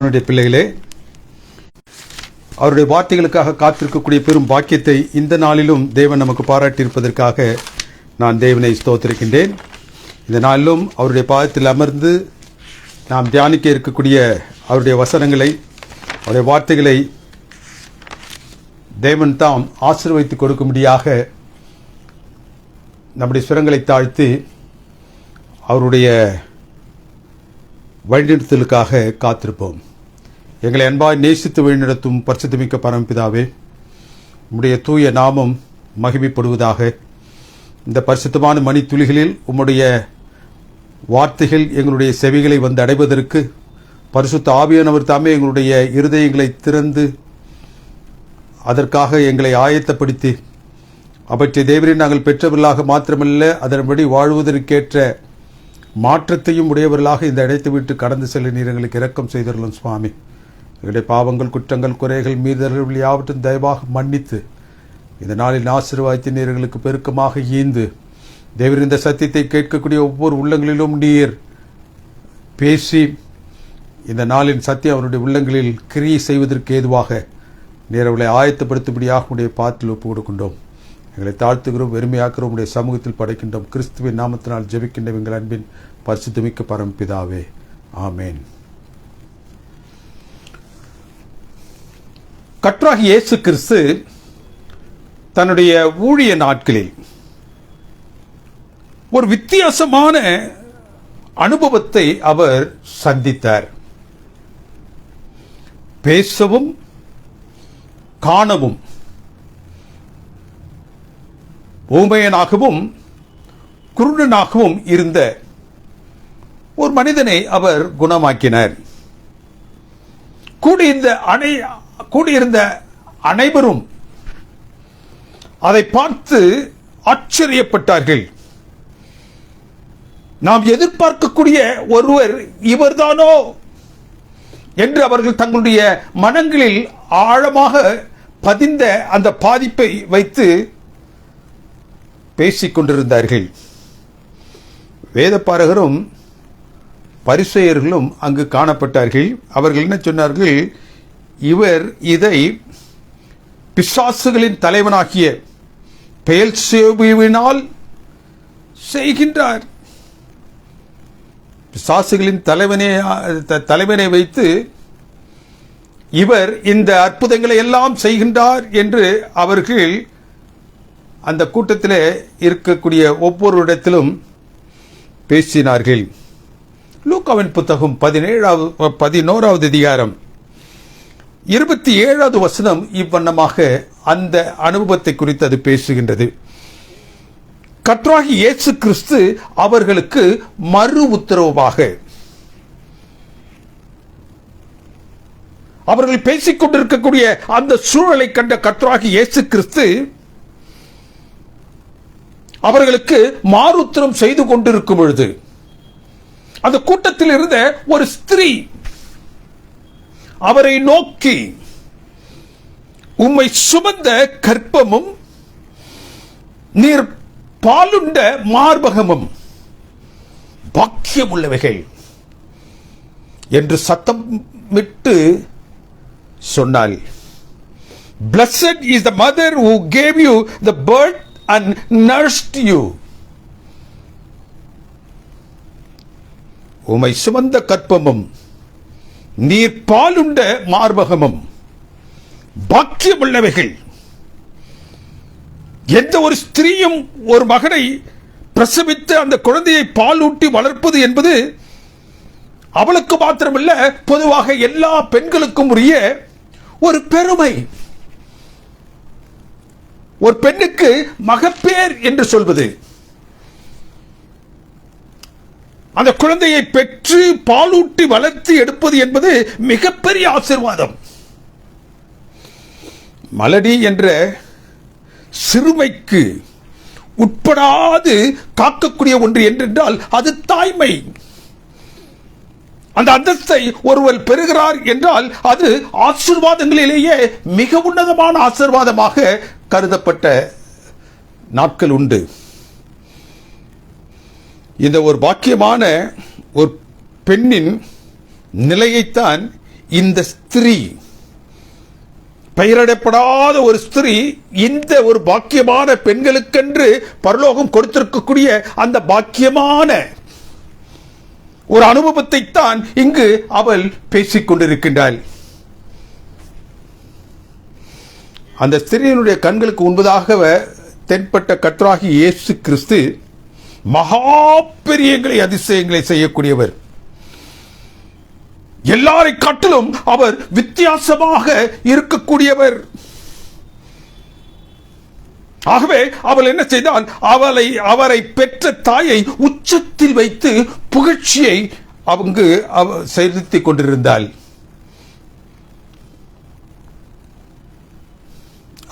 பிள்ளைகளே, அவருடைய வார்த்தைகளுக்காக காத்திருக்கக்கூடிய பெரும் பாக்கியத்தை இந்த நாளிலும் தேவன் நமக்கு பாராட்டியிருப்பதற்காக நான் தேவனை ஸ்தோத்திருக்கின்றேன். இந்த நாளிலும் அவருடைய பாதத்தில் அமர்ந்து நாம் தியானிக்க இருக்கக்கூடிய அவருடைய வசனங்களை, அவருடைய வார்த்தைகளை தேவன் தாம் ஆசீர்வதித்துக் கொடுக்கும்படியாக நம்முடைய சுரங்களை தாழ்த்தி அவருடைய வழிநடத்தலுக்காக காத்திருப்போம். எங்களை அன்பாய் நேசித்து வழிநடத்தும் பரிசுத்தமிக்க பரமபிதாவே, உம்முடைய தூய நாமம் மகிமைப்படுவதாக. இந்த பரிசுத்தமான மணி துளிகளில் உம்முடைய வார்த்தைகள் எங்களுடைய செவிகளை வந்து அடைவதற்கு பரிசுத்த ஆவியானவர் தாமே எங்களுடைய இருதயங்களை திறந்து அதற்காக எங்களை ஆயத்தப்படுத்தி அவற்றை தேவரின் நாங்கள் பெற்றவர்களாக மாத்திரமல்ல, அதன்படி வாழ்வதற்கேற்ற மாற்றத்தையும் உடையவர்களாக இந்த இடத்தை விட்டு கடந்து செல்ல நீர் எங்களுக்கு இரக்கம் செய்தருளும் சுவாமி. எங்களுடைய பாவங்கள், குற்றங்கள், குறைகள், மீறல்கள் யாவற்றும் தயவாக மன்னித்து இந்த நாளில் ஆசீர்வாதத்தின் நீர் எங்களுக்கு பெருக்கமாக ஈந்து தேவர் இந்த சத்தியத்தை கேட்கக்கூடிய ஒவ்வொரு உள்ளங்களிலும் நீர் பேசி இந்த நாளின் சத்தியம் அவருடைய உள்ளங்களில் கிரியை செய்வதற்கு ஏதுவாக நீர் அவர்களை ஆயத்தப்படுத்தும்படியாக உடைய பாத்தில் ஒப்பு கொடுக்கின்றோம். எங்களை தாழ்த்துகிறோம், வெறுமையாக்கிறோம், உடைய சமூகத்தில் படைக்கின்றோம். கிறிஸ்துவின் நாமத்தினால் ஜெபிக்கின்ற எங்கள் அன்பின் பரிசுத்தமிக்க பரமபிதாவே, ஆமேன். கர்த்தராகிய இயேசு கிறிஸ்து தன்னுடைய ஊழிய நாட்களில் ஒரு வித்தியாசமான அனுபவத்தை அவர் சந்தித்தார். பேசவும் காணவும் ஊமையனாகவும் குருடனாகவும் இருந்த ஒரு மனிதனை அவர் குணமாக்கினார். கூடியிருந்த அனைவரும் அதை பார்த்து ஆச்சரியப்பட்டார்கள். நாம் எதிர்பார்க்கக்கூடிய ஒருவர் இவர்தானோ என்று அவர்கள் தங்களுடைய மனங்களில் ஆழமாக பதிந்த அந்த பாதிப்பை வைத்து பேசிக் கொண்டிருந்தார்கள். வேதபாரகரும் பரிசேயர்களும் அங்கு காணப்பட்டார்கள். அவர்கள் என்ன சொன்னார்கள்? இவர் இதை பிசாசுகளின் தலைவனாகிய பெயல்செபூவினால் செய்கின்றார். பிசாசுகளின் தலைவனை வைத்து இவர் இந்த அற்புதங்களை எல்லாம் செய்கின்றார் என்று அவர்கள் அந்த கூட்டத்தில் இருக்கக்கூடிய ஒவ்வொரு இடத்திலும் பேசினார்கள். லூக்காவின் புத்தகம் 11வது அதிகாரம் 27வது வசனம் இவ்வண்ணமாக அந்த அனுபவத்தை குறித்து அது பேசுகின்றது. கர்த்தராகிய இயேசு கிறிஸ்து அவர்களுக்கு மறு உத்தரவாக அவர்கள் பேசிக் கொண்டிருக்கக்கூடிய அந்த சூழலை கண்ட கர்த்தராகிய இயேசு கிறிஸ்து அவர்களுக்கு மாறு உத்தரம் செய்து கொண்டிருக்கும் பொழுது அந்த கூட்டத்தில் இருந்த ஒரு ஸ்திரீ அவரை நோக்கி, உம்மை சுமந்த கர்ப்பமும் நீர் பாலுண்ட மார்பகமும் பாக்கியமுள்ளவைகள் என்று சத்தமிட்டு சொன்னாள். Blessed is the mother who gave you the birth and nursed you. உம்மை சுமந்த கற்பமும் நீர் பாலுண்ட மார்பகமும் பாக்கியமுள்ளவைகள். எந்த ஒரு ஸ்திரீயும் ஒரு மகனை பிரசவித்து அந்த குழந்தையை பாலூட்டி வளர்ப்பது என்பது அவளுக்கு மாத்திரமல்ல, பொதுவாக எல்லா பெண்களுக்கும் உரிய ஒரு பெருமை. ஒரு பெண்ணுக்கு மகப்பேர் என்று சொல்வது, அந்த குழந்தையை பெற்று பாலூட்டி வளர்த்து எடுப்பது என்பது மிகப்பெரிய ஆசீர்வாதம். மலடி என்ற சிறுமைக்கு உட்படாது காக்கக்கூடிய ஒன்று என்றால் அது தாய்மை. அந்த அந்தஸ்தை ஒருவர் பெறுகிறார் என்றால் அது ஆசீர்வாதங்களிலேயே மிக உன்னதமான ஆசீர்வாதமாக கருதப்பட்ட நாட்கள் உண்டு. இந்த ஒரு பாக்கியமான ஒரு பெண்ணின் நிலையைத்தான் இந்த ஸ்திரீ, பெயரிடப்படாத ஒரு ஸ்திரீ, இந்த ஒரு பாக்கியமான பெண்களுக்கென்று பரலோகம் கொடுத்திருக்கக்கூடிய அந்த பாக்கியமான ஒரு அனுபவத்தை தான் இங்கு அவள் பேசிக் கொண்டிருக்கின்றாள். அந்த ஸ்திரீயினுடைய கண்களுக்கு முன்பதாக தென்பட்ட கர்த்தராகிய இயேசு கிறிஸ்து மகா பெரியங்களை அதிசயங்களை செய்யக்கூடியவர். எல்லாரை காட்டிலும் அவர் வித்தியாசமாக இருக்கக்கூடியவர். ஆகவே அவள் என்ன செய்தால், அவரை பெற்ற தாயை உச்சத்தில் வைத்து புகழ்ச்சியை அங்கு செலுத்திக் கொண்டிருந்தாள்.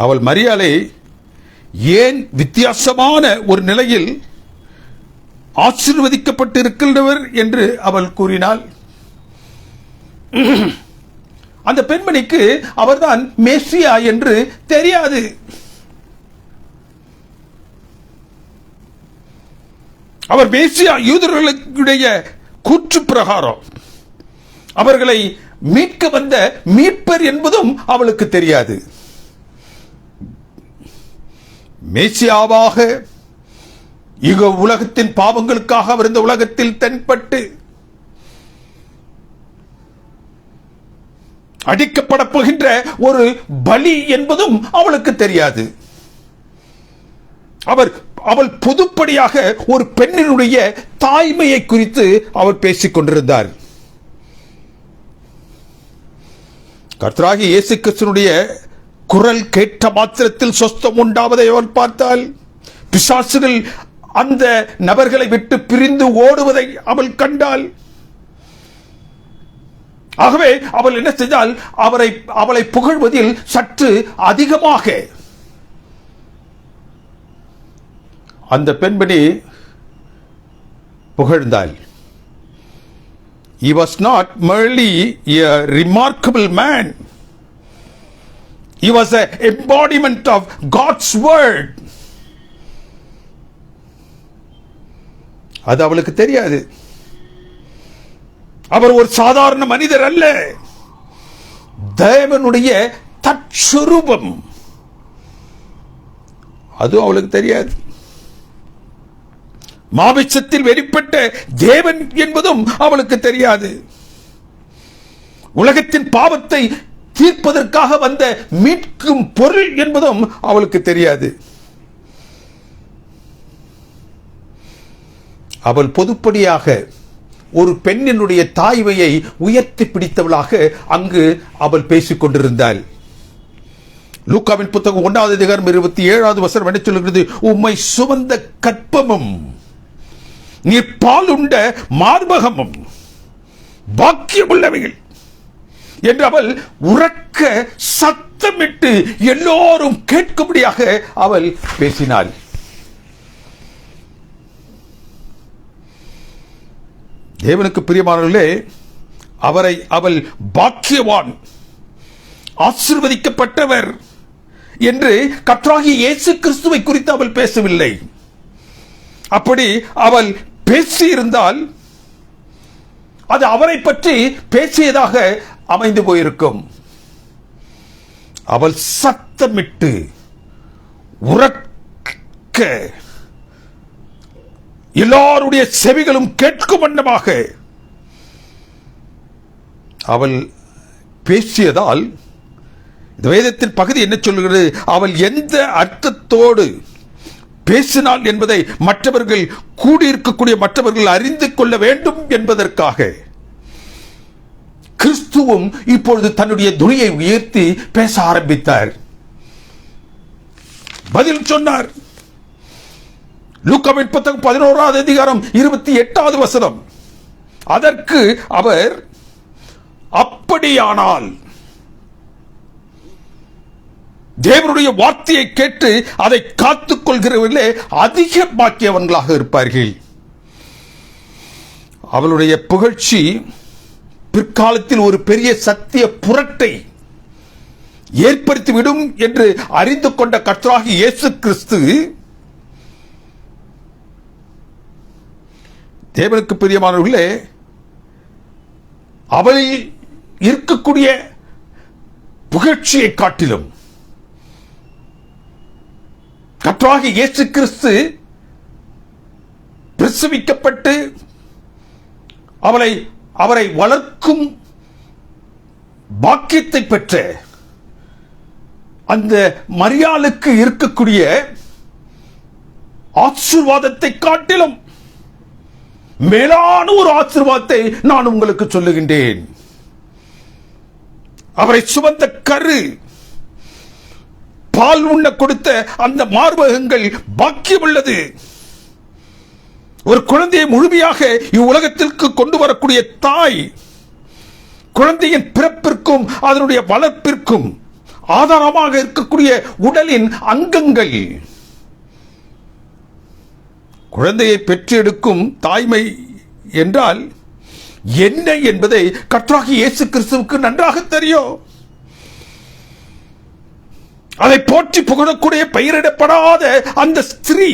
அவள் மரியாளை ஏன் வித்தியாசமான ஒரு நிலையில் ஆசீர்வதிக்கப்பட்டிருக்கின்றவர் என்று அவள் கூறினாள். அந்த பெண்மணிக்கு அவர்தான் மேசியா என்று தெரியாது. அவர் மேசியா யூதர்களுடைய கூற்று பிரகாரம் அவர்களை மீட்க வந்த மீட்பர் என்பதும் அவளுக்கு தெரியாது. மேசியாவாக உலகத்தின் பாவங்களுக்காக அவர் இந்த உலகத்தில் தென்பட்டு அடிக்கப்பட போகின்ற ஒரு பலி என்பதும் அவளுக்கு தெரியாது. அவள் பொதுப்படியாக ஒரு பெண்ணினுடைய தாய்மையை குறித்து அவர் பேசிக் கொண்டிருந்தார். கர்த்தராகிய இயேசு கிறிஸ்துவினுடைய குரல் கேட்ட மாத்திரத்தில் சொஸ்தம் உண்டாவதை அவள் பார்த்தாள். பிசாசுகள் அந்த நபர்களை விட்டு பிரிந்து ஓடுவதை அவள் கண்டாள். ஆகவே அவள் என்ன செய்தால், அவளை புகழ்வதில் சற்று அதிகமாக அந்த பெண்மணி புகழ்ந்தாள். He was not merely a remarkable man. He was an embodiment of God's word. அது அவளுக்கு தெரியாது. அவர் ஒரு சாதாரண மனிதர் அல்ல, தேவனுடைய தற்சுரூபம். அது அவளுக்கு தெரியாது. மாமிசத்தில் வெளிப்பட்ட தேவன் என்பதும் அவளுக்கு தெரியாது. உலகத்தின் பாவத்தை தீர்ப்பதற்காக வந்த மீட்கும் பொருள் என்பதும் அவளுக்கு தெரியாது. அவள் பொதுப்படியாக ஒரு பெண்ணினுடைய தாய்மையை உயர்த்தி பிடித்தவளாக அங்கு அவள் பேசிக் கொண்டிருந்தாள். லூக்காவின் புத்தகம் 1வது அதிகாரம் 27வது வசனம் என்ன சொல்கிறது? உம்மை சுமந்த கற்பமும் நீர் பாலுண்ட மார்பகமும் பாக்கியமுள்ளவைகள் என்று அவள் உரக்க சத்தமிட்டு எல்லோரும் கேட்கும்படியாக அவள் பேசினாள். தேவனுக்கு பிரியமானவர்களே, அவள் பாக்கியவான், ஆசீர்வதிக்கப்பட்டவர் என்று கர்த்தராகிய இயேசு கிறிஸ்துவை குறித்து அவள் பேசவில்லை. அப்படி அவள் பேசியிருந்தால் அது அவரை பற்றி பேசியதாக அமைந்து போயிருக்கும். அவள் சத்தமிட்டு உரக்க எல்லாருடைய செவிகளும் கேட்கும் வண்ணமாக அவள் பேசியதால் இந்த வேதத்தின் பகுதி என்ன சொல்கிறது? அவள் எந்த அர்த்தத்தோடு பேசினாள் என்பதை மற்றவர்கள், கூடியிருக்கக்கூடிய மற்றவர்கள் அறிந்து கொள்ள வேண்டும் என்பதற்காக கிறிஸ்துவும் இப்பொழுது தன்னுடைய துணியை உயர்த்தி பேச ஆரம்பித்தார். பதில் சொன்னார். லூக்காவின் புத்தகம் 11வது அதிகாரம் 28வது வசனம். அதற்கு அவர், அப்படியானால் தேவனுடைய வார்த்தையை கேட்டு அதை காத்துக் கொள்கிறவர்களே அதிக பாக்கியவன்களாக இருப்பார்கள். அவளுடைய புகழ்ச்சி பிற்காலத்தில் ஒரு பெரிய சத்திய புரட்டை ஏற்படுத்திவிடும் என்று அறிந்து கொண்ட கர்த்தராகிய இயேசு கிறிஸ்து தேவனுக்கு பிரியமானவர்களே, அவளில் இருக்கக்கூடிய புகழ்ச்சியை காட்டிலும் கர்த்தராகிய இயேசு கிறிஸ்து பிரசவிக்கப்பட்டு அவரை வளர்க்கும் பாக்கியத்தை பெற்ற அந்த மரியாளுக்கு இருக்கக்கூடிய ஆசீர்வாதத்தை காட்டிலும் மேலான ஒரு ஆசீர்வாதத்தை நான் உங்களுக்கு சொல்லுகின்றேன். அவரை சுமந்த கரு, பால் உண்ண கொடுத்த அந்த மார்பகங்கள் பாக்கியம் உள்ளது. ஒரு குழந்தையை முழுமையாக இவ்வுலகத்திற்கு கொண்டு வரக்கூடிய தாய், குழந்தையின் பிறப்பிற்கும் அதனுடைய வளர்ப்பிற்கும் ஆதாரமாக இருக்கக்கூடிய உடலின் அங்கங்கள், குழந்தையை பெற்றெடுக்கும் தாய்மை என்றால் என்ன என்பதை கர்த்தராகிய இயேசு கிறிஸ்துவுக்கு நன்றாக தெரியும். அதை போற்றி புகழக்கூடிய பெயரிடப்படாத அந்த ஸ்திரீ,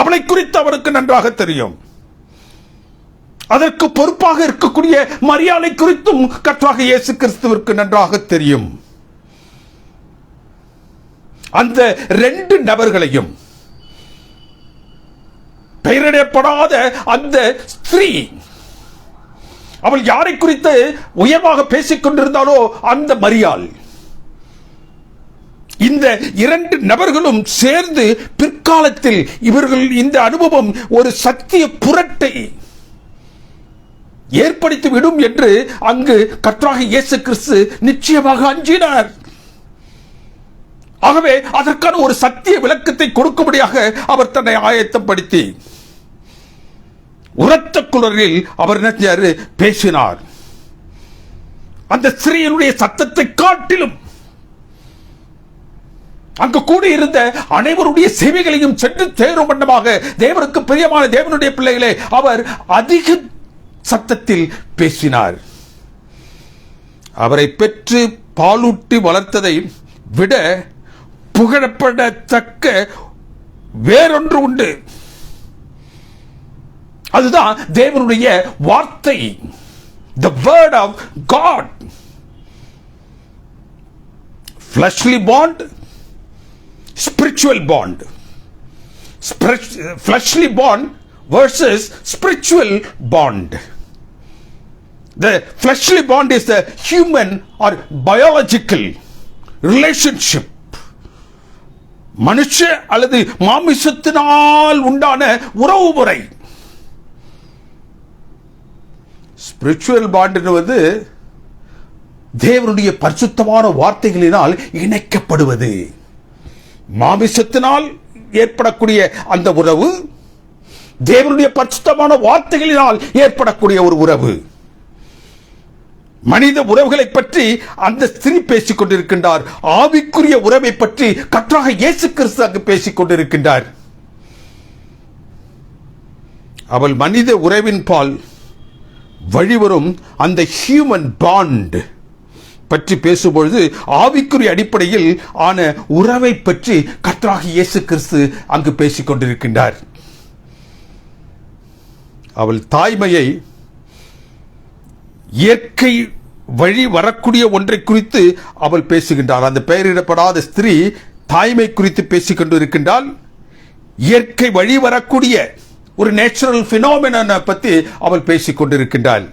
அவளை குறித்து அவருக்கு நன்றாக தெரியும். அதற்கு பொறுப்பாக இருக்கக்கூடிய மரியாதை குறித்தும் கர்த்தராகிய இயேசு கிறிஸ்துவிற்கு நன்றாக தெரியும். அந்த ரெண்டு நபர்களையும், பெயரிடப்படாத அந்த ஸ்திரீ, அவள் யாரை குறித்து உயர்வாக பேசிக் கொண்டிருந்தாலோ அந்த மரியாள், இந்த இரண்டு நபர்களும் சேர்ந்து பிற்காலத்தில் இவர்கள் இந்த அனுபவம் ஒரு சத்திய புரட்டை ஏற்படுத்திவிடும் என்று அங்கு கர்த்தராகிய இயேசு கிறிஸ்து நிச்சயமாக அஞ்சினார். ஆகவே அதற்கான ஒரு சத்திய விளக்கத்தை கொடுக்கும்படியாக அவர் தன்னை ஆயத்தப்படுத்தி உரத்த குரலில் அவர் பேசினார். அந்த ஸ்திரீயினுடைய சத்தத்தை காட்டிலும் அங்கு கூடியிருந்த அனைவருடைய சேவைகளையும் சென்று சேரும் வண்ணமாக தேவனுக்கு பிரியமான தேவனுடைய பிள்ளைகளே அவர் அதிக சத்தத்தில் பேசினார். அவரை பெற்று பாலூட்டி வளர்த்ததை விட புகழப்படத்தக்க வேறொன்று உண்டு. அதுதான் தேவனுடைய வார்த்தை, the word of God. Fleshly bond, spiritual bond. Fleshly bond versus spiritual bond. The fleshly bond is the human or biological relationship. மனுஷ அல்லது மாமிசத்தினால் உண்டான உறவு முறை. ஸ்பிரிச்சுவல் பாண்ட் என்பது தேவனுடைய பரிசுத்தமான வார்த்தைகளினால் இணைக்கப்படுவது. மாமிசத்தினால் ஏற்படக்கூடிய அந்த உறவு தேவனுடைய பரிசுத்தமான வார்த்தைகளினால் ஏற்படக்கூடிய ஒரு உறவு. மனித உறவுகளை பற்றி அந்த ஸ்திரீ பேசிக் கொண்டிருக்கின்றார். ஆவிக்குரிய உறவை பற்றி கர்த்தராகிய இயேசு கிறிஸ்து அங்கு பேசிக் கொண்டிருக்கின்றார். அவள் மனித உறவின் பால் வழிவரும் அந்த ஹியூமன் பாண்ட் பற்றி பேசும்பொழுது ஆவிக்குரிய அடிப்படையில் ஆன உறவை பற்றி கர்த்தராகிய இயேசு கிறிஸ்து அங்கு பேசிக் கொண்டிருக்கின்றார். அவள் தாய்மையை, இயற்கை வழி வரக்கூடிய ஒன்றை குறித்து அவள் பேசுகின்றாள். அந்த பெயரிடப்படாத ஸ்திரீ தாய்மை குறித்து பேசிக் கொண்டிருக்கின்றாள். இயற்கை வழி வரக்கூடிய ஒரு நேச்சுரல் பினாமினா பற்றி அவள் பேசிக் கொண்டிருக்கின்றாள்.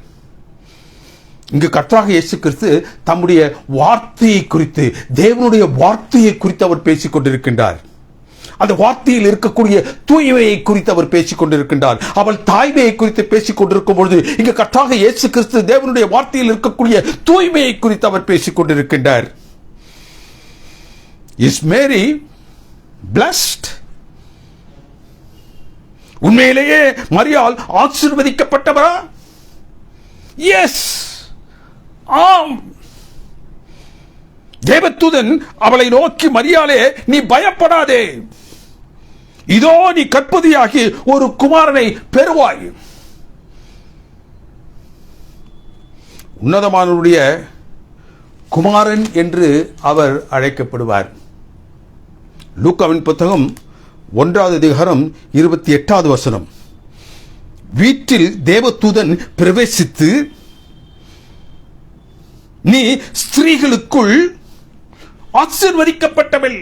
இங்கு கர்த்தராகிய இயேசு கிறிஸ்து தம்முடைய வார்த்தையை குறித்து, தேவனுடைய வார்த்தையை குறித்து அவர் பேசிக் கொண்டிருக்கின்றார். அந்த வார்த்தையில் இருக்கக்கூடிய தூய்மையை குறித்து அவர் பேசிக் கொண்டிருக்கின்றார். அவள் தாய்மையை குறித்து பேசிக் கொண்டிருக்கும் பொழுது இங்கு கர்த்தராகிய இயேசு கிறிஸ்து தேவனுடைய வார்த்தையில் இருக்கக்கூடிய தூய்மையை குறித்து அவர் பேசிக் கொண்டிருக்கின்றார். Is Mary blessed? உண்மையிலேயே மரியாள் ஆசீர்வதிக்கப்பட்டவரா? எஸ், ஆம். தேவதூதன் அவளை நோக்கி, மரியாளே, நீ பயப்படாதே, இதோ நீ கற்பதியாகி ஒரு குமாரனை பெறுவாய். உன்னதமானவருடைய குமாரன் என்று அவர் அழைக்கப்படுவார். லூக்காவின் புத்தகம் 1வது அதிகாரம் 28வது வசனம். வீட்டில் தேவதூதன் பிரவேசித்து, நீ ஸ்திரீகளுக்குள் ஆசீர்வதிக்கப்பட்டவள்.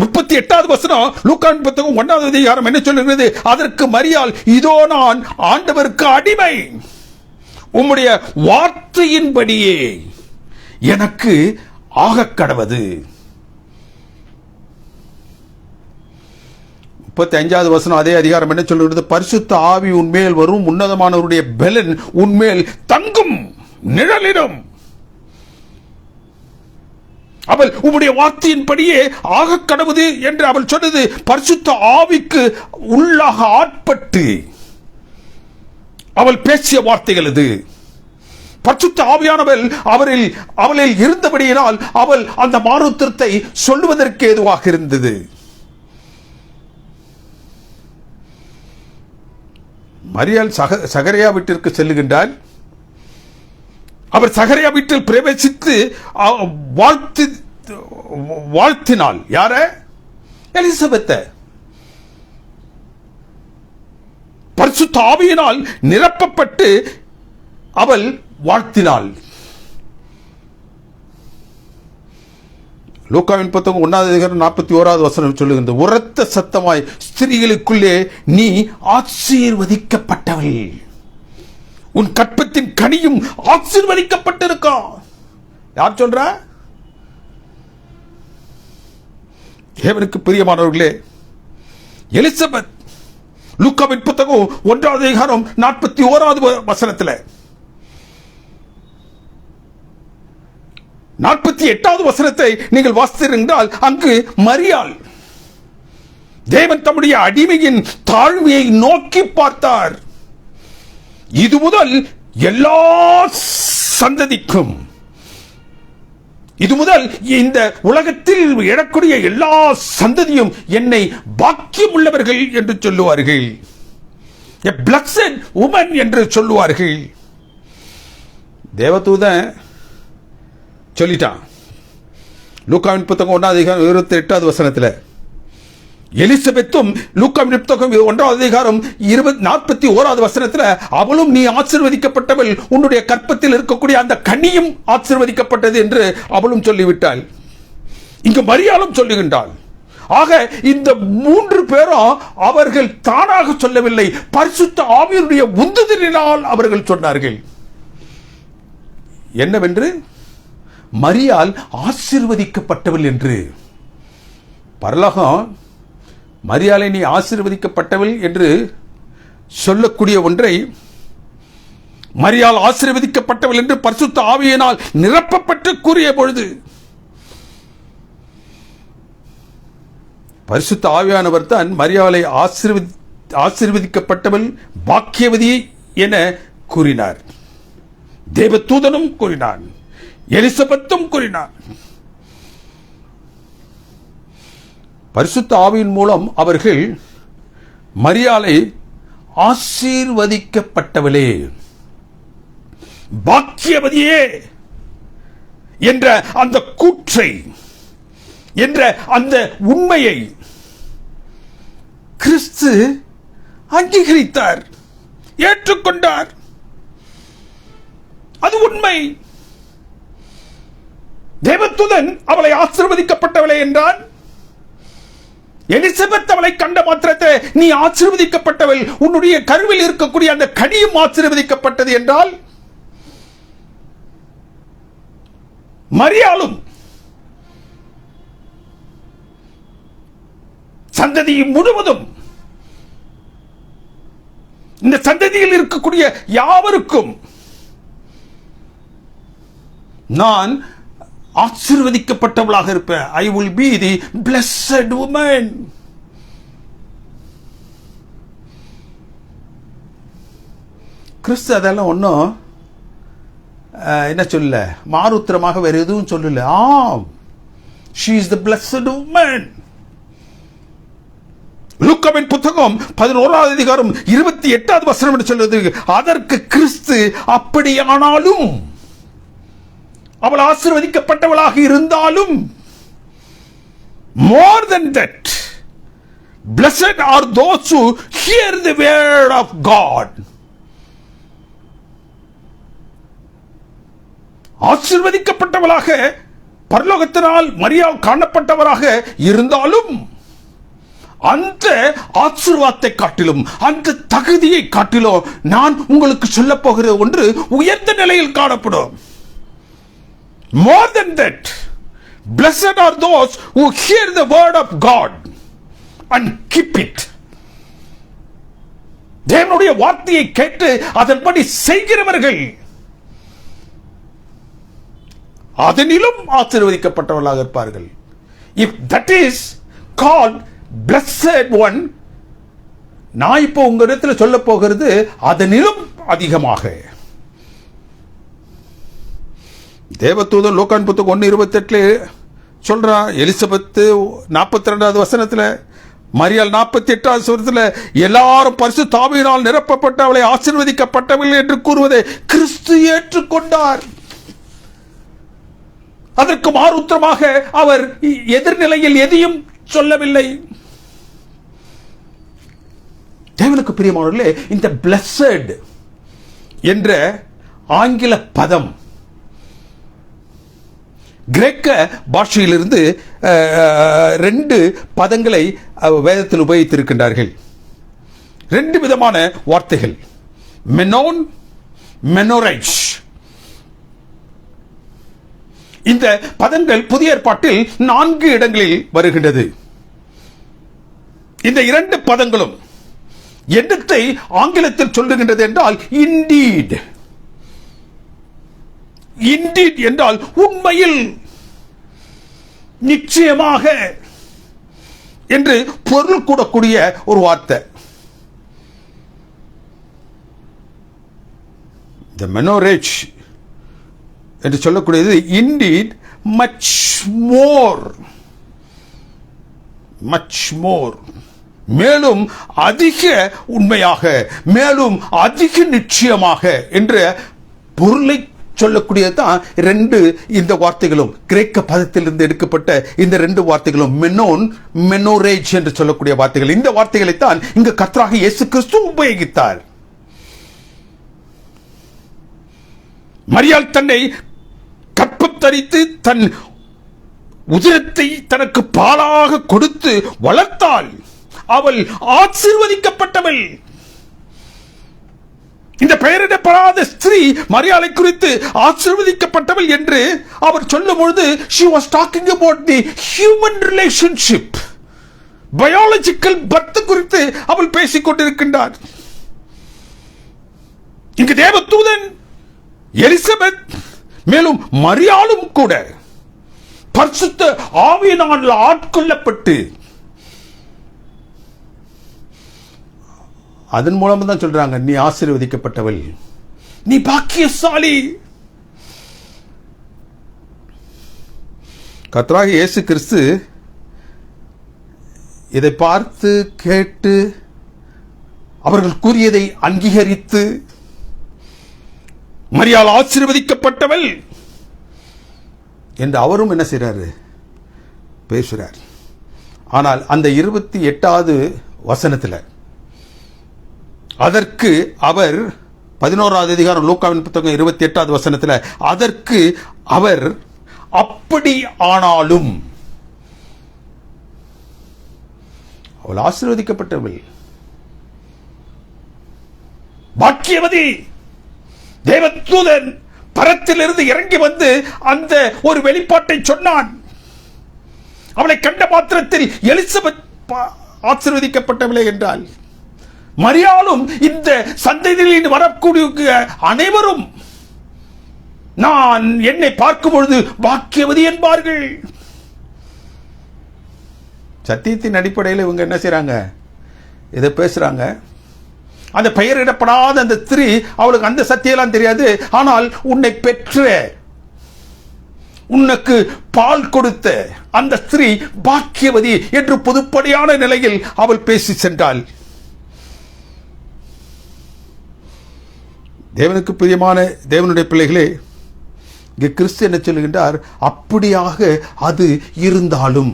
38வது வசனம் லூக்காவின் புத்தகம் 1வது அதிகாரம் என்ன சொல்லுகிறது? அதற்கு மரியாள், இதோ நான் ஆண்டவருக்கு அடிமை, உம்முடைய வார்த்தையின்படியே எனக்கு ஆகக்கடவது. 35வது வசனம் அதே அதிகாரம் என்ன சொல்லுகிறது? பரிசுத்த ஆவி உன்மேல் வரும், உன்னதமானவருடைய பெலன் உன்மேல் தங்கும், நிழலிடும். அவள் உம்முடைய வார்த்தையின்படியே ஆகக்கடவது என்று அவள் சொன்னது பரிசுத்த ஆவிக்கு உள்ளாக ஆட்பட்டு அவள் பேசிய வார்த்தைகள். இது பரிசுத்த ஆவியானவள் அவளில் இருந்தபடியினால் அவள் அந்த மாறுத்திரத்தை சொல்லுவதற்கு ஏதுவாக இருந்தது. மரியாள் சகரியா வீட்டிற்கு செல்லுகின்றாள். அவர் சகரியா வீட்டில் பிரவேசித்து வாழ்த்தினாள். யார? எலிசபெத்தை. பரிசுத்த ஆவியினால் நிரப்பப்பட்டு அவள் வாழ்த்தினாள். லூக்காவின் புத்தகம் 1வது அதிகாரம் 41வது வசனம் சொல்லுகின்ற, உரத்த சத்தமாய் ஸ்திரீகளுக்குள்ளே நீ ஆசீர்வதிக்கப்பட்டவள், உன் கற்பத்தின் கனியும் ஆசீர்வதிக்கப்பட்டிருக்கா. யார் சொல்ற? தேவனுக்கு பிரியமானவர்களே, எலிசபெத். லூக்காவின் புத்தகம் 1வது அதிகாரம் 41வது வசனத்தில் 48வது வசனத்தை நீங்கள் வாசித்தீர்கள். அங்கு மரியாள் தேவன் தம்முடைய அடிமையின் தாழ்மையை நோக்கி பார்த்தார். இது முதல் எல்லா சந்ததிக்கும், இது முதல் இந்த உலகத்தில் எழக்கூடிய எல்லா சந்ததியும் என்னை பாக்கியம் உள்ளவர்கள் என்று சொல்லுவார்கள். A blessed woman என்று சொல்லுவார்கள். தேவதூதன் சொல்லிட்டான். லூக்காவின் புத்தகம் 1வது அதிகாரம் 28வது வசனத்தில் எலிசபெத்தும் லூக்காவின் புத்தகம் 1வது அதிகாரம் 41வது வசனத்தில் அவளும் நீ ஆசீர்வதிக்கப்பட்டவள், உன்னுடைய கற்பத்தில் இருக்கக்கூடிய அந்த கனியும் ஆசீர்வதிக்கப்பட்டது என்று அவளும் சொல்லிவிட்டாள். இங்கு மரியாளும் சொல்லுகின்றாள். ஆக இந்த 3 பேரும் அவர்கள் தானாக சொல்லவில்லை, பரிசுத்த ஆவியினுடைய உந்துதலினால் அவர்கள் சொன்னார்கள். என்னவென்று? மரியாள் ஆசீர்வதிக்கப்பட்டவள் என்று. பரலோகம் மரியாளை நீ ஆசீர்வதிக்கப்பட்டவள் என்று சொல்லக்கூடிய ஒன்றை, மரியாள் ஆசீர்வதிக்கப்பட்டவள் என்று பரிசுத்த ஆவியினால் நிரப்பப்பட்டு கூறிய பொழுது பரிசுத்த ஆவியானவர் தான் மரியாளை ஆசீர்வதிக்கப்பட்டவள், பாக்கியவதி என கூறினார். தேவதூதனும் கூறினான், எலிசபெத்தும் கூறினார். பரிசுத்த ஆவியின் மூலம் அவர்கள் மரியாளை ஆசீர்வதிக்கப்பட்டவளே, பாக்கியவதியே என்ற அந்த கூற்றை, என்ற அந்த உண்மையை கிறிஸ்து அங்கீகரித்தார், ஏற்றுக்கொண்டார். அது உண்மை. தேவதூதன் அவளை ஆசீர்வதிக்கப்பட்டவளே என்றான். எலிசபெத் அவளை கண்ட மாத்திரத்தை நீ ஆசீர்வதிக்கப்பட்டவள், உன்னுடைய கருவில் இருக்கக்கூடிய அந்த கனியும் ஆசீர்வதிக்கப்பட்டது என்றால், மரியாளும் சந்ததி முழுவதும், இந்த சந்ததியில் இருக்கக்கூடிய யாவருக்கும் நான் ஆசீர்வதிக்கப்பட்டவளாக இருப்பேன். I will be the blessed woman. கிறிஸ்து அதெல்லாம் ஒன்றும் என்ன சொல்ல, மாறுத்திரமாக வேற எதுவும் சொல்லல. ஆம், she is the blessed woman. லூக்காவின் புத்தகம் 11வது அதிகாரம் 28வது வசனம் என்று சொல்வது, அதற்கு கிறிஸ்து அப்படியானாலும், அவள் ஆசீர்வதிக்கப்பட்டவளாக இருந்தாலும், more than that, Blessed are those who hear the word of God. ஆசீர்வதிக்கப்பட்டவளாக பரலோகத்தினால் மரியாள் காணப்பட்டவராக இருந்தாலும் அந்த ஆசீர்வாதத்தை காட்டிலும் அந்த தகுதியை காட்டிலும் நான் உங்களுக்கு சொல்ல போகிற ஒன்று உயர்ந்த நிலையில் காணப்படும். More than that, blessed are those who hear the word of God and keep it. தேவனுடைய வார்த்தையை கேட்டு அதன்படி செய்கிறவர்கள் அதனிலும் ஆசீர்வதிக்கப்பட்டவர்களாக இருப்பார்கள். If that is called blessed one, நான் இப்போ உங்க இடத்துல சொல்ல போகிறது அதனிலும் அதிகமாக. தேவதூதன் லூக்கான் புத்தகம் 1:28 சொல்றான். எலிசபெத் 42வது வசனத்துல, மரியாள் 48வது வசனத்துல எல்லாரும் பரிசுத்த ஆவியினால் நிரப்பப்பட்ட அவளை ஆசீர்வதிக்கப்பட்டவள் என்று கூறுவதை கிறிஸ்து ஏற்றுக்கொண்டார். அதற்கு மாறுத்தரமாக அவர் எதிர்நிலையில் எதையும் சொல்லவில்லை. தேவனுக்கு பிரியமானவர்களே, இந்த blessed என்ற ஆங்கில பதம் கிரேக்க பாஷையிலிருந்து 2 பதங்களை வேதத்தில் உபயோகித்திருக்கின்றார்கள். 2 விதமான வார்த்தைகள், மெனோன், மெனோரைச். இந்த பதங்கள் புதிய ஏற்பாட்டில் 4 இடங்களில் வருகின்றது. இந்த 2 பதங்களும் என்னத்தை ஆங்கிலத்தில் சொல்லுகின்றது என்றால் indeed. indeed என்றால் உண்மையில், நிச்சயமாக என்று பொருள் கூடக்கூடிய ஒரு வார்த்தை. the menorach என்று சொல்லக்கூடியது indeed much more, much more, மேலும் அதிக உண்மையாக, மேலும் அதிக நிச்சயமாக என்ற பொருளை சொல்லக்கூடியதுதான் 2 இந்த வார்த்தைகளும். கிரேக்க பதத்திலிருந்து எடுக்கப்பட்ட இந்த 2 வார்த்தைகளும் மெனோன், மெனோரேஜ் என்று சொல்லக்கூடிய வார்த்தைகள். இந்த வார்த்தைகளைத்தான் இங்கு கர்த்தராகிய இயேசு கிறிஸ்து உபயோகித்தார். மரியாள் தன்னை கற்பம் தரித்து தன் உதிரத்தை தனக்கு பாலாக கொடுத்து வளர்த்தாள். அவள் ஆசீர்வதிக்கப்பட்டவள். இந்த பெயரிடப்படாத ஸ்திரீ மரியாளை குறித்து ஆசீர்வதிக்கப்பட்டவள் என்று அவர் சொல்லும் பொழுது she was talking about the human relationship, biological birth குறித்து அவள் பேசிக் கொண்டிருக்கின்றார். இங்கு தேவதூதன் எலிசபெத் மேலும் மரியாளும் கூட பரிசுத்த ஆவியினால் ஆட்கொள்ளப்பட்டு அதன் மூலமா தான் சொல்றாங்க, நீ ஆசீர்வதிக்கப்பட்டவள், நீ பாக்கியசாலி. கர்த்தராகிய இயேசு கிறிஸ்து இதை பார்த்து கேட்டு அவர்கள் கூறியதை அங்கீகரித்து மரியாள் ஆசீர்வதிக்கப்பட்டவள் என்று அவரும் என்ன செய்றாரு, பேசுறார். ஆனால் அந்த 28வது வசனத்தில் அதற்கு அவர் 11வது அதிகாரம் லூக்காவின் புத்தகம் 28வது வசனத்தில் அதற்கு அவர் அப்படி ஆனாலும், அவள் ஆசீர்வதிக்கப்பட்டவள், பாக்கியவதி. தேவதூதன் பரத்திலிருந்து இறங்கி வந்து அந்த ஒரு வெளிப்பாட்டை சொன்னான். அவளை கண்ட மாத்திரத்தில் எலிசபெத் ஆசீர்வதிக்கப்பட்டவளே என்றால், மரியாளும் இந்த சந்ததியில் வரக்கூடிய அனைவரும் நான் என்னை பார்க்கும் பொழுது பாக்கியவதி என்பார்கள். சத்தியத்தின் அடிப்படையில் இவங்க என்ன செய்றாங்க, இதை பேசுறாங்க. அந்த பெயரிடப்படாத அந்த ஸ்திரீ, அவளுக்கு அந்த சத்தியெல்லாம் தெரியாது. ஆனால் உன்னை பெற்ற, உனக்கு பால் கொடுத்த அந்த ஸ்திரீ பாக்கியவதி என்று பொதுப்படையான நிலையில் அவள் பேசி சென்றாள். தேவனுக்கு பிரியமான தேவனுடைய பிள்ளைகளே, இங்கே கிறிஸ்து என்ன சொல்லுகின்றார், அப்படியாக அது இருந்தாலும்,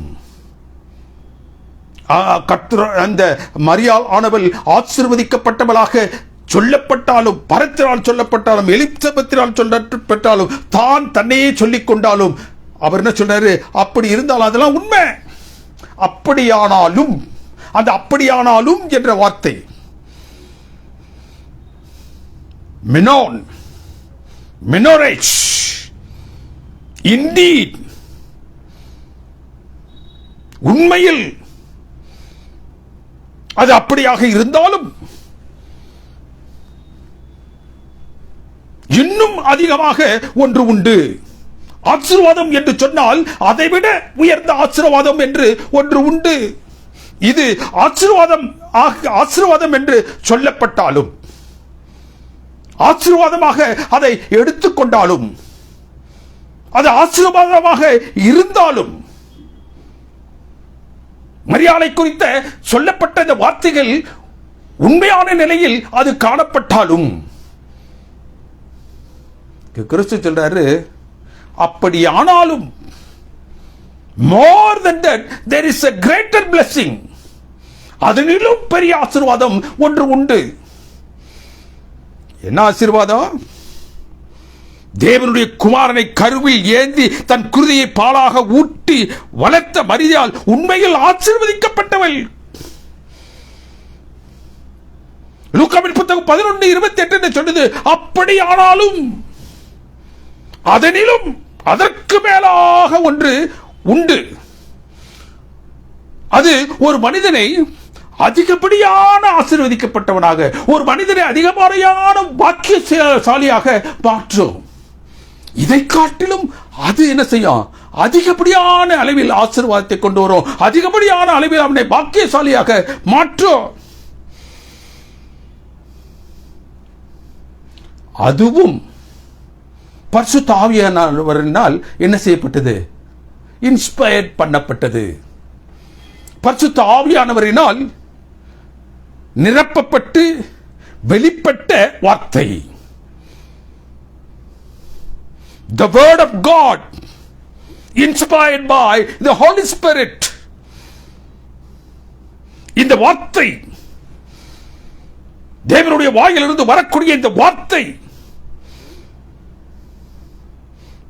அந்த மரியாள் ஆனவள் ஆசீர்வதிக்கப்பட்டவளாக சொல்லப்பட்டாலும், பரத்தினால் சொல்லப்பட்டாலும், எலிசபெத்தினால் சொல்லப்பட்டாலும், தான் தன்னையே சொல்லிக் கொண்டாலும், அவர் என்ன சொல்றாரு? அப்படி இருந்தாலும் அதெல்லாம் உண்மை. அப்படியானாலும், அந்த அப்படியானாலும் என்ற வார்த்தை மினோன், மினோரேஜ், இண்டீட், உண்மையில் அது அப்படியாக இருந்தாலும் இன்னும் அதிகமாக ஒன்று உண்டு. ஆசீர்வாதம் என்று சொன்னால் அதைவிட உயர்ந்த ஆசீர்வாதம் என்று ஒன்று உண்டு. இது ஆசீர்வாதம் என்று சொல்லப்பட்டாலும், ஆசீர்வாதமாக அதை எடுத்துக்கொண்டாலும், அது ஆசீர்வாதமாக இருந்தாலும், மரியாதை குறித்த சொல்லப்பட்ட இந்த வார்த்தைகள் உண்மையான நிலையில் அது காணப்பட்டாலும், கிறிஸ்து சொல்றாரு, அப்படியானாலும் more than that there is a greater blessing, அதனிலும் பெரிய ஆசீர்வாதம் ஒன்று உண்டு. என்ன ஆசீர்வாதம்? தேவனுடைய குமாரனை கருவில் ஏந்தி தன் குருதியை பாலாக ஊட்டி வளர்த்த மரியாள் உண்மையில் ஆசீர்வதிக்கப்பட்டவள். லூக்காவின் புத்தகம் 11:28 சொன்னது, அப்படியானாலும் அதனிலும் அதற்கு மேலாக ஒன்று உண்டு. அது ஒரு மனிதனை அதிகப்படியான ஆசீர்வதிக்கப்பட்டவனாக, ஒரு மனிதனை அதிகப்படியான பாக்கியசாலியாக மாற்றும். இதை காட்டிலும் அது என்ன செய்யும்? அதிகப்படியான அளவில் ஆசீர்வாதத்தை கொண்டு வரும், அதிகப்படியான அளவில் அவனை பாக்கியசாலியாக மாற்றும். அதுவும் பரிசுத்த ஆவியானவரினால் என்ன செய்யப்பட்டது? இன்ஸ்பயர் பண்ணப்பட்டது. பரிசுத்த ஆவியானவரினால் நிரப்பப்பட்டு வெளிப்பட்ட வார்த்தை. The word of God inspired by the Holy Spirit. இந்த வார்த்தை, தேவனுடைய வாயிலிருந்து வரக்கூடிய இந்த வார்த்தை,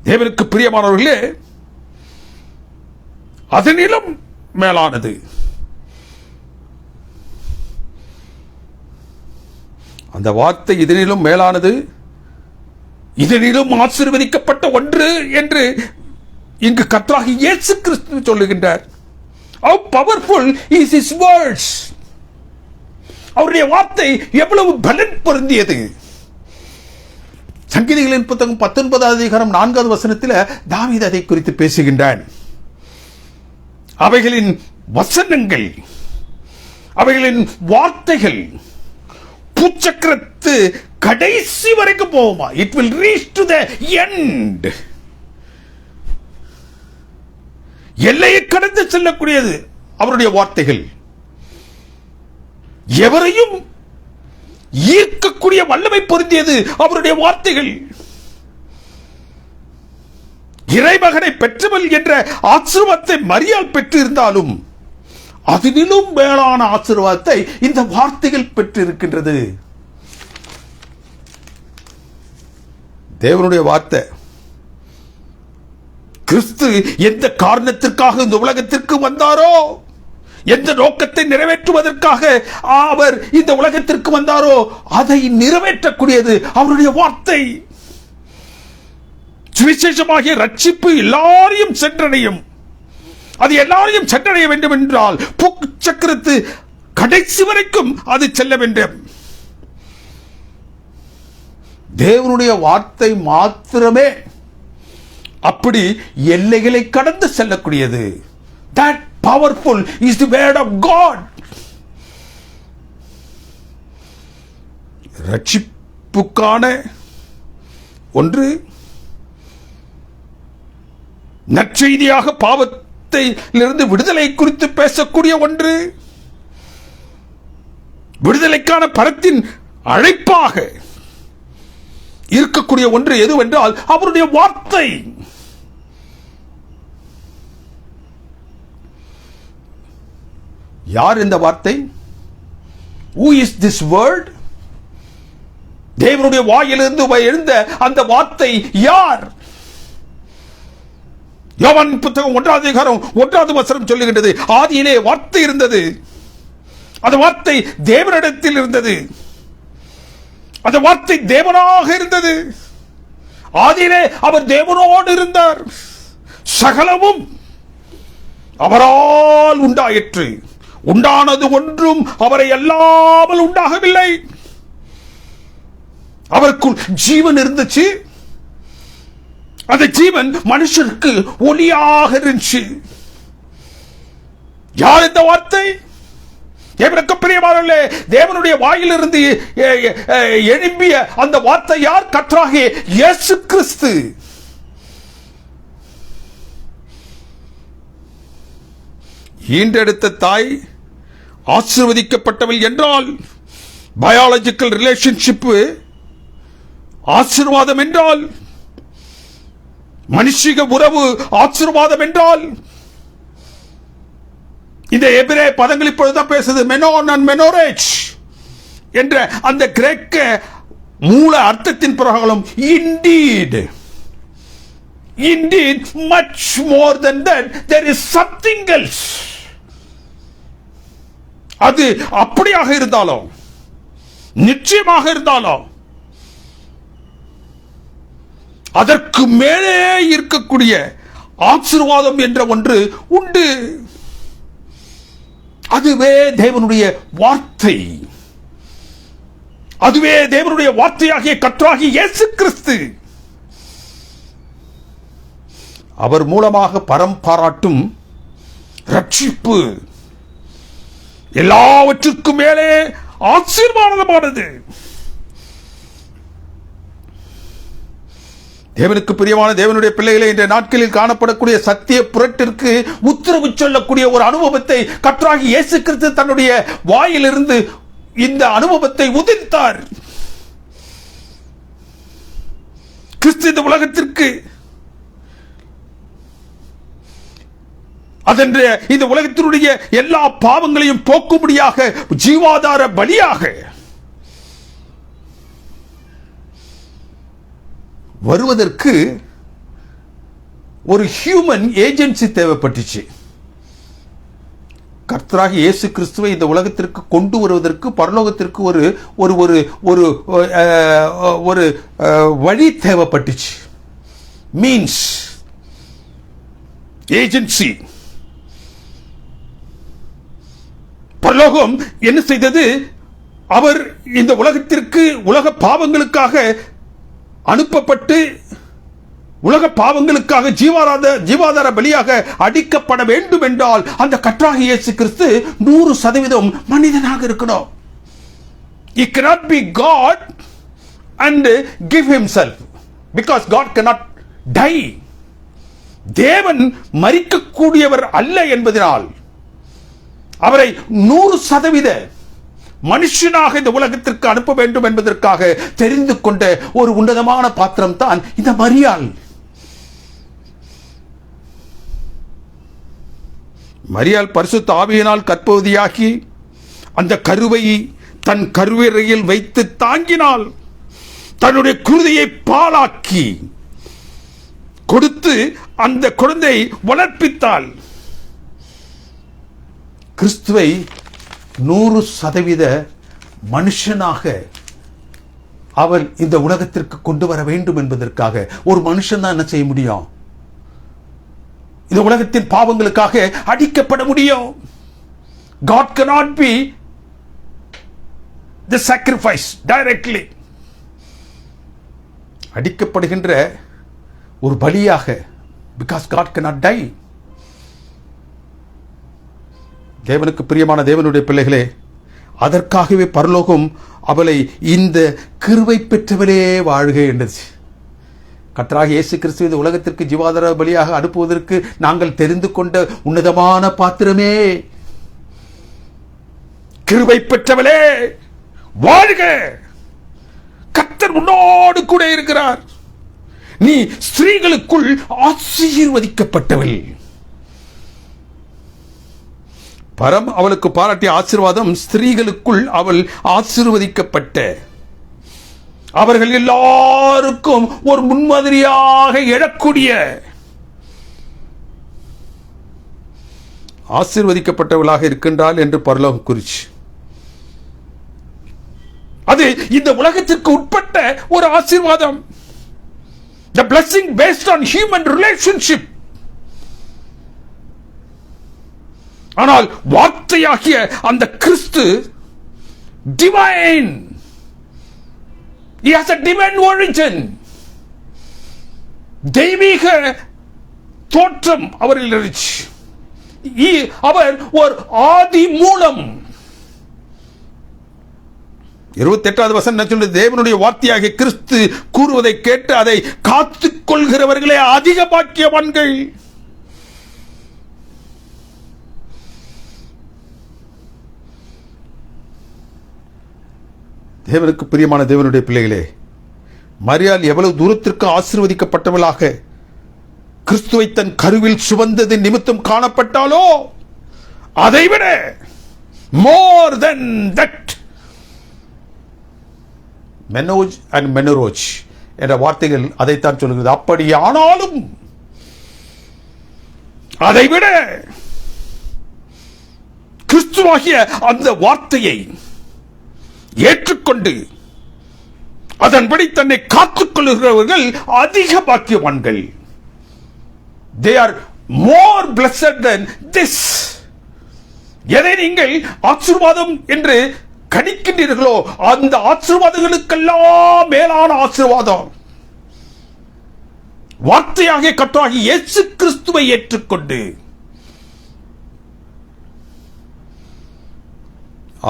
தேவனுக்கு பிரியமானவர்களே, அதனிலும் மேலானது. அந்த வார்த்தை இதனிலும் மேலானது, இதனிலும் ஆசீர்வதிக்கப்பட்ட ஒன்று என்று இங்கு கர்த்தராகிய இயேசு கிறிஸ்து சொல்லுகின்றார். How powerful is his words. அவருடைய வார்த்தை எவ்வளவு பலன் பொருந்தியது. சங்கீதங்களின் புத்தகம் 19:4 தாவீது அதை குறித்து பேசுகின்றான். அவைகளின் வசனங்கள், அவைகளின் வார்த்தைகள் பூச்சக்கரத்து கடைசி வரைக்கும் போகுமா? It will reach to the end. எல்லையை கடந்து செல்லக்கூடியது அவருடைய வார்த்தைகள். எவரையும் ஈர்க்கக்கூடிய வல்லமை பொருந்தியது அவருடைய வார்த்தைகள். இறைமகனை பெற்றவள் என்ற ஆசீர்வாதத்தை மரியாள் பெற்றிருந்தாலும் அதிலும் மேலான ஆசீர்வாதத்தை இந்த வார்த்தைகள் பெற்றிருக்கின்றது. தேவனுடைய வார்த்தை. கிறிஸ்து எந்த காரணத்திற்காக இந்த உலகத்திற்கு வந்தாரோ, எந்த நோக்கத்தை நிறைவேற்றுவதற்காக அவர் இந்த உலகத்திற்கு வந்தாரோ, அதை நிறைவேற்றக்கூடியது அவருடைய வார்த்தை. சுவிசேஷமாகிய ரட்சிப்பு எல்லாரையும் சென்றடையும். அது எல்லாரையும் சென்றடைய வேண்டும் என்றால் பூச்சக்கரத்து கடைசி வரைக்கும் அது செல்ல வேண்டும். தேவனுடைய வார்த்தை மாத்திரமே அப்படி எல்லைகளை கடந்து செல்லக்கூடியது. That powerful is the word of God. ரட்சிப்புக்கான ஒன்று, நற்செய்தியாக பாவத்திலிருந்து விடுதலை குறித்து பேசக்கூடிய ஒன்று, விடுதலைக்கான பரத்தின் அழைப்பாக இருக்கக்கூடிய ஒன்று எதுவென்றால் அவருடைய வார்த்தை. யார் இந்த வார்த்தை? Who is this word? தேவனுடைய வாயிலிருந்து எழுந்த அந்த வார்த்தை யார்? யோவான் புத்தகம் 1ஆம் அதிகாரம் 1ஆவது வசனம் சொல்லுகின்றது, ஆதியிலே வார்த்தை இருந்தது, அந்த வார்த்தை தேவனிடத்தில் இருந்தது, அந்த வார்த்தை தேவனாக இருந்தது, ஆதியிலே அவர் தேவனோடு இருந்தார், சகலமும் அவரால் உண்டாயிற்று, உண்டானது ஒன்றும் அவரை அல்லாமல் உண்டாகவில்லை. அவருக்குள் ஜீவன் இருந்துச்சு, அந்த ஜீவன் மனுஷருக்கு ஒளியாக இருந்துச்சு. யார் இந்த வார்த்தை? தேவனுக்கு பிரியமானவர்களே, தேவனுடைய வாயிலிருந்து எழும்பிய அந்த வார்த்தை யார்? கர்த்தராகிய இயேசு கிறிஸ்து. ஈன்றெடுத்த தாய் ஆசீர்வதிக்கப்பட்டவள் என்றால், பயாலஜிக்கல் ரிலேஷன்ஷிப் ஆசீர்வாதம் என்றால், மனுஷிக உறவு ஆசீர்வாதம் என்றால், இந்த எபிரே பதங்கள் இப்பொழுதுதான் பேசுது, மெனோன் அண்ட் மெனோரேஜ் என்ற அந்த கிரேக்க மூல அர்த்தத்தின் பிரகாரம் indeed much more than that there is something else. அது அப்படியாக இருந்தாலும், நிச்சயமாக இருந்தாலும், அதற்கு மேலே இருக்கக்கூடிய ஆசீர்வாதம் என்ற ஒன்று உண்டு. அதுவே தேவனுடைய வார்த்தை, அதுவே தேவனுடைய வார்த்தையாகிய கர்த்தராகிய இயேசு கிறிஸ்து. அவர் மூலமாக பரம்பாராட்டும் ரட்சிப்பு எல்லாவற்றிற்கும் மேலே ஆசீர்வாதமானது. தேவனுக்கு பிரியமான தேவனுடைய பிள்ளைகளை, இன்றைய நாட்களில் காணப்படக்கூடிய சத்திய புரட்டிற்கு உத்தரவு சொல்லக்கூடிய ஒரு அனுபவத்தை கர்த்தராகிய இயேசு கிறிஸ்து தன்னுடைய வாயிலிருந்து இந்த அனுபவத்தை உதிர்த்தார். கிறிஸ்து இந்த உலகத்திற்கு அதென்ற இந்த உலகத்தினுடைய எல்லா பாவங்களையும் போக்கும்படியாக ஜீவாதார பலியாக வருவதற்கு ஒரு ஹியூமன் ஏஜென்சி தேவைப்பட்டுச்சு. கர்த்தராகிய இயேசு கிறிஸ்துவை இந்த உலகத்திற்கு கொண்டு வருவதற்கு பரலோகத்திற்கு ஒரு ஒரு ஒரு ஒரு ஒரு வழி தேவைப்பட்டுச்சு. Means agency. பரலோகம் என்ன செய்தது? அவர் இந்த உலகத்திற்கு உலக பாவங்களுக்காக அனுப்பப்பட்டு உலக பாவங்களுக்காக ஜீவாதார பலியாக அடிக்கப்பட வேண்டும் என்றால் அந்த கர்த்தராகிய இயேசு கிறிஸ்து 100% மனிதனாக இருக்கணும். He cannot be God and give himself because God cannot die. தேவன் மரிக்கக்கூடியவர் அல்ல என்பதனால் அவரை 100% மனுஷனாக இந்த உலகத்திற்கு அனுப்ப வேண்டும் என்பதற்காக தெரிந்து கொண்ட ஒரு உன்னதமான பாத்திரம் தான் இந்த மரியாள். மரியாள் பரிசுத்த ஆவியினால் கற்பவதியாகி அந்த கருவை தன் கருவறையில் வைத்து தாங்கினாள். தன்னுடைய குருதியை பாலாக்கி கொடுத்து அந்த குழந்தை வளர்ப்பித்தாள். கிறிஸ்துவை 100% மனுஷனாக அவள் இந்த உலகத்திற்கு கொண்டு வர வேண்டும் என்பதற்காக ஒரு மனுஷன் தான் என்ன செய்ய முடியும்? இந்த உலகத்தின் பாவங்களுக்காக அடிக்கப்பட முடியும். God cannot be the sacrifice directly. அடிக்கப்படுகின்ற ஒரு பலியாக, because God cannot die. தேவனுக்கு பிரியமான தேவனுடைய பிள்ளைகளே, அதற்காகவே பரலோகம் அவளை இந்த கிருபை பெற்றவளே வாழ்க என்றது. கர்த்தராகிய இயேசு கிறிஸ்து இந்த உலகத்திற்கு ஜீவாதார பலியாக அனுப்புவதற்கு நாங்கள் தெரிந்து கொண்ட உன்னதமான பாத்திரமே, கிருபை பெற்றவளே வாழ்க. கர்த்தர் உன்னோடு கூட இருக்கிறார். நீ ஸ்திரீகளுக்குள் ஆசீர்வதிக்கப்பட்டவள். பரம் அவளுக்கு பாராட்டிய ஆசீர்வாதம், ஸ்திரீகளுக்குள் அவள் ஆசீர்வதிக்கப்பட்ட, அவர்கள் எல்லாருக்கும் ஒரு முன்மாதிரியாக எழக்கூடிய ஆசீர்வதிக்கப்பட்டவளாக இருக்கின்றாள் என்று பரலோகம் குறிச்சு. அது இந்த உலகத்திற்கு உட்பட்ட ஒரு ஆசீர்வாதம். The blessing based on human relationship. ஆனால் வார்த்தையாகிய அந்த கிறிஸ்து divine. He has a divine origin. தெய்வீக தோற்றம் அவரில் இருந்துச்சு. அவர் ஒரு ஆதி மூலம். 28வது வசனம் சொல்லுது, தேவனுடைய வார்த்தையாகிய கிறிஸ்து கூறுவதை கேட்டு அதை காத்துக் கொள்கிறவர்களே அதிக பாக்கியவான்கள். தேவனுக்கு பிரியமான தேவனுடைய பிள்ளைகளே, மரியாள் எவ்வளவு தூரத்திற்கு ஆசீர்வதிக்கப்பட்டவளாக கிறிஸ்துவை தன் கருவில் சுமந்தது நிமித்தம் காணப்பட்டாலோ, அதைவிட more than that, மெனோஜ் அண்ட் மெனரோஜ் என்ற வார்த்தைகள் அதைத்தான் சொல்கிறது. அப்படியானாலும் அதைவிட கிறிஸ்துவாகிய அந்த வார்த்தையை ஏற்றுக்கொண்டு அதன்படி தன்னை காத்துக் கொள்கிறவர்கள் அதிக பாக்கியவான்கள். They are more blessed than this. எதை நீங்கள் ஆசீர்வாதம் என்று கணிக்கின்றீர்களோ அந்த ஆசீர்வாதங்களுக்கெல்லாம் மேலான ஆசீர்வாதம் வார்த்தையாக கர்த்தராகிய இயேசு கிறிஸ்துவை ஏற்றுக்கொண்டு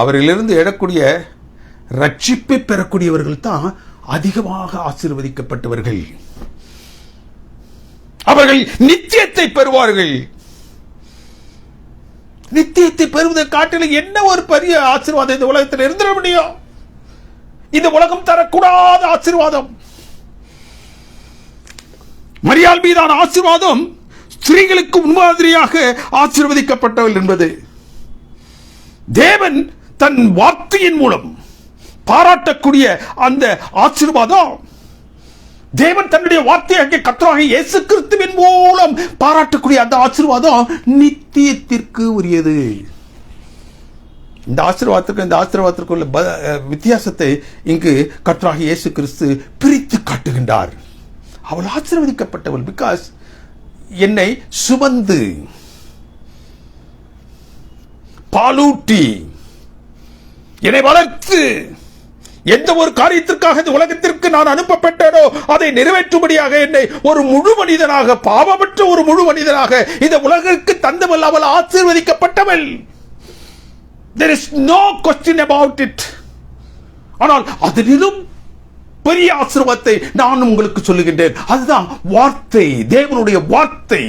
அவரிலிருந்து எழக்கூடிய ரட்சிப்பை பெறக்கூடியவர்கள் தான் அதிகமாக ஆசீர்வதிக்கப்பட்டவர்கள். அவர்கள் நித்தியத்தை பெறுவார்கள். நித்தியத்தை பெறுவதை காட்டிலும் என்ன ஒரு பெரிய ஆசீர்வாதம் இந்த உலகத்தில் இருந்திட முடியும்? இந்த உலகம் தரக்கூடாத ஆசீர்வாதம். மரியாள் மீதான ஆசீர்வாதம் ஸ்திரீகளுக்கு முன்மாதிரியாக ஆசீர்வதிக்கப்பட்டவள் என்பது தேவன் தன் வார்த்தையின் மூலம் பாராட்டக்கூடிய அந்த ஆசீர்வாதம், தேவன் தன்னுடைய வார்த்தையாகிய கர்த்தராகிய இயேசு கிறிஸ்துவின் மூலம் பாராட்டக்கூடிய அந்த ஆசீர்வாதம் நித்தியத்திற்கு உரியது. இந்த ஆசீர்வாதத்திற்கு உள்ள வித்தியாசத்தை இங்கு கர்த்தராகிய இயேசு கிறிஸ்து பிரித்து காட்டுகின்றார். அவள் ஆசீர்வதிக்கப்பட்டவள். பிகாஸ் என்னை சுமந்து பாலூட்டி என்னை வளர்த்து எந்த ஒரு காரியத்திற்காக இந்த உலகத்திற்கு நான் அனுப்பப்பட்டேனோ அதை நிறைவேற்றும்படியாக என்னை ஒரு முழு மனிதனாக, பாவமற்ற ஒரு முழு மனிதனாக இந்த உலகிற்கு தந்தவள். அவள் ஆசீர்வதிக்கப்பட்டவள். There is no question about it. ஆனால் அதிலும் பெரிய ஆசீர்வாதத்தை நான் உங்களுக்கு சொல்லுகின்றேன். அதுதான் வார்த்தை, தேவனுடைய வார்த்தை.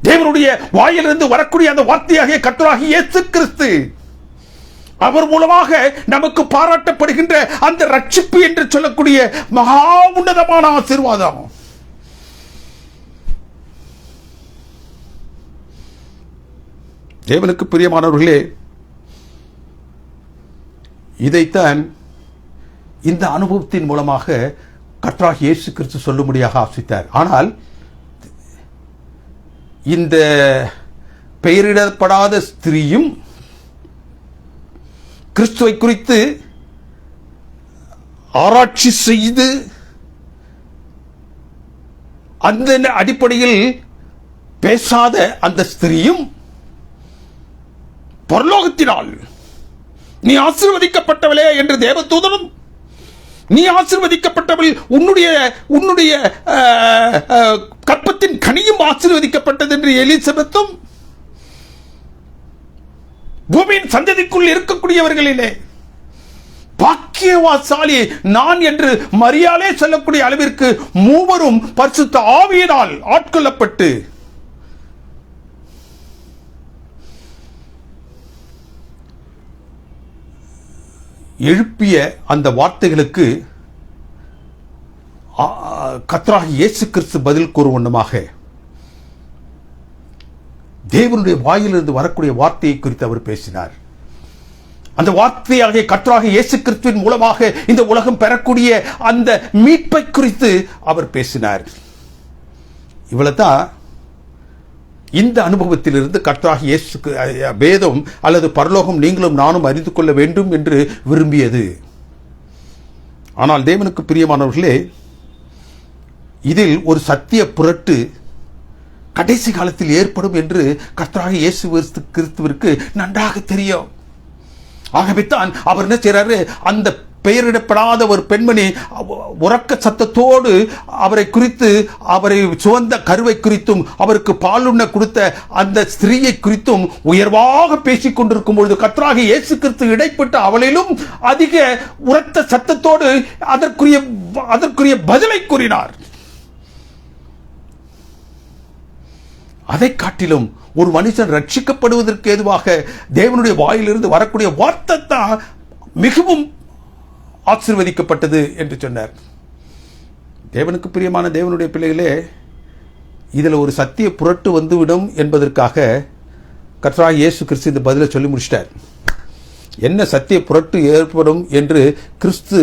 தேவனுடைய வாயிலிருந்து வரக்கூடிய அந்த வார்த்தையாகிய கர்த்தராகிய இயேசு கிறிஸ்து, அவர் மூலமாக நமக்கு பாராட்டப்படுகின்ற அந்த ரட்சிப்பு என்று சொல்லக்கூடிய மகா உன்னதமான ஆசீர்வாதம். தேவனுக்கு பிரியமானவர்களே, இதைத்தான் இந்த அனுபவத்தின் மூலமாக கர்த்தராகிய இயேசு கிறிஸ்து சொல்லும்படியாக ஆசித்தார். ஆனால் இந்த பெயரிடப்படாத ஸ்திரீயும் கிறிஸ்துவை குறித்து ஆராய்ச்சி செய்து அந்த அடிப்படையில் பேசாத அந்த ஸ்திரீயும் பரலோகத்தினால் நீ ஆசீர்வதிக்கப்பட்டவளே என்று தேவதூதனும், நீ ஆசீர்வதிக்கப்பட்டவள், உன்னுடைய கற்பத்தின் கனியும் ஆசீர்வதிக்கப்பட்டது என்று எலிசபெத்தும், பூமியின் சந்ததிக்குள் இருக்கக்கூடியவர்களிலே பாக்கியவாசாலி நான் என்று மரியாளே சொல்லக்கூடிய அளவிற்கு மூவரும் பரிசுத்த ஆவியினால் ஆட்கொள்ளப்பட்டு எழுப்பிய அந்த வார்த்தைகளுக்கு கர்த்தராகிய இயேசு கிறிஸ்து பதில் கூறும் வண்ணமாக தேவனுடைய வாயிலிருந்து வரக்கூடிய வார்த்தையை குறித்து அவர் பேசினார். அந்த வார்த்தையாகிய கர்த்தராகிய இயேசு கிறிஸ்துவின் மூலமாக இந்த உலகம் பெறக்கூடிய அந்த மீட்பை குறித்து அவர் பேசினார். இவ்வளவுதான் இந்த அனுபவத்திலிருந்து கர்த்தராகிய இயேசு வேதம் அல்லது பரலோகம் நீங்களும் நானும் அறிந்து கொள்ள வேண்டும் என்று விரும்பியது. ஆனால் தேவனுக்கு பிரியமானவர்களே, இதில் ஒரு சத்திய புரட்டு கடைசி காலத்தில் ஏற்படும் என்று கர்த்தராகிய இயேசு கிறிஸ்துவிற்கு நன்றாக தெரியும். ஆகவேத்தான் அவர் என்ன செய்றாரு, அந்த பெயரிடப்படாத ஒரு பெண்மணி உறக்க சத்தத்தோடு அவரை குறித்து, அவரை சுவந்த கருவை குறித்தும் அவருக்கு பாலுண்ண கொடுத்த அந்த ஸ்திரீயை குறித்தும் உயர்வாக பேசிக் கொண்டிருக்கும் பொழுது கர்த்தராகிய இயேசு கிறிஸ்து இடைப்பட்டு அவளிலும் அதிக உரத்த சத்தத்தோடு அதற்குரிய பதிலை கூறினார். அதை காட்டிலும் ஒரு மனுஷன் ரட்சிக்கப்படுவதற்கு ஏதுவாக தேவனுடைய வாயிலிருந்து வரக்கூடிய வார்த்தை தான் மிகவும் ஆசீர்வதிக்கப்பட்டது என்று சொன்னார். தேவனுக்கு பிரியமான தேவனுடைய பிள்ளைகளே, இதில் ஒரு சத்திய புரட்டு வந்துவிடும் என்பதற்காக கர்த்தராகிய இயேசு கிறிஸ்து இந்த பதிலை சொல்லி முடிச்சிட்டார். என்ன சத்திய புரட்டு ஏற்படும் என்று கிறிஸ்து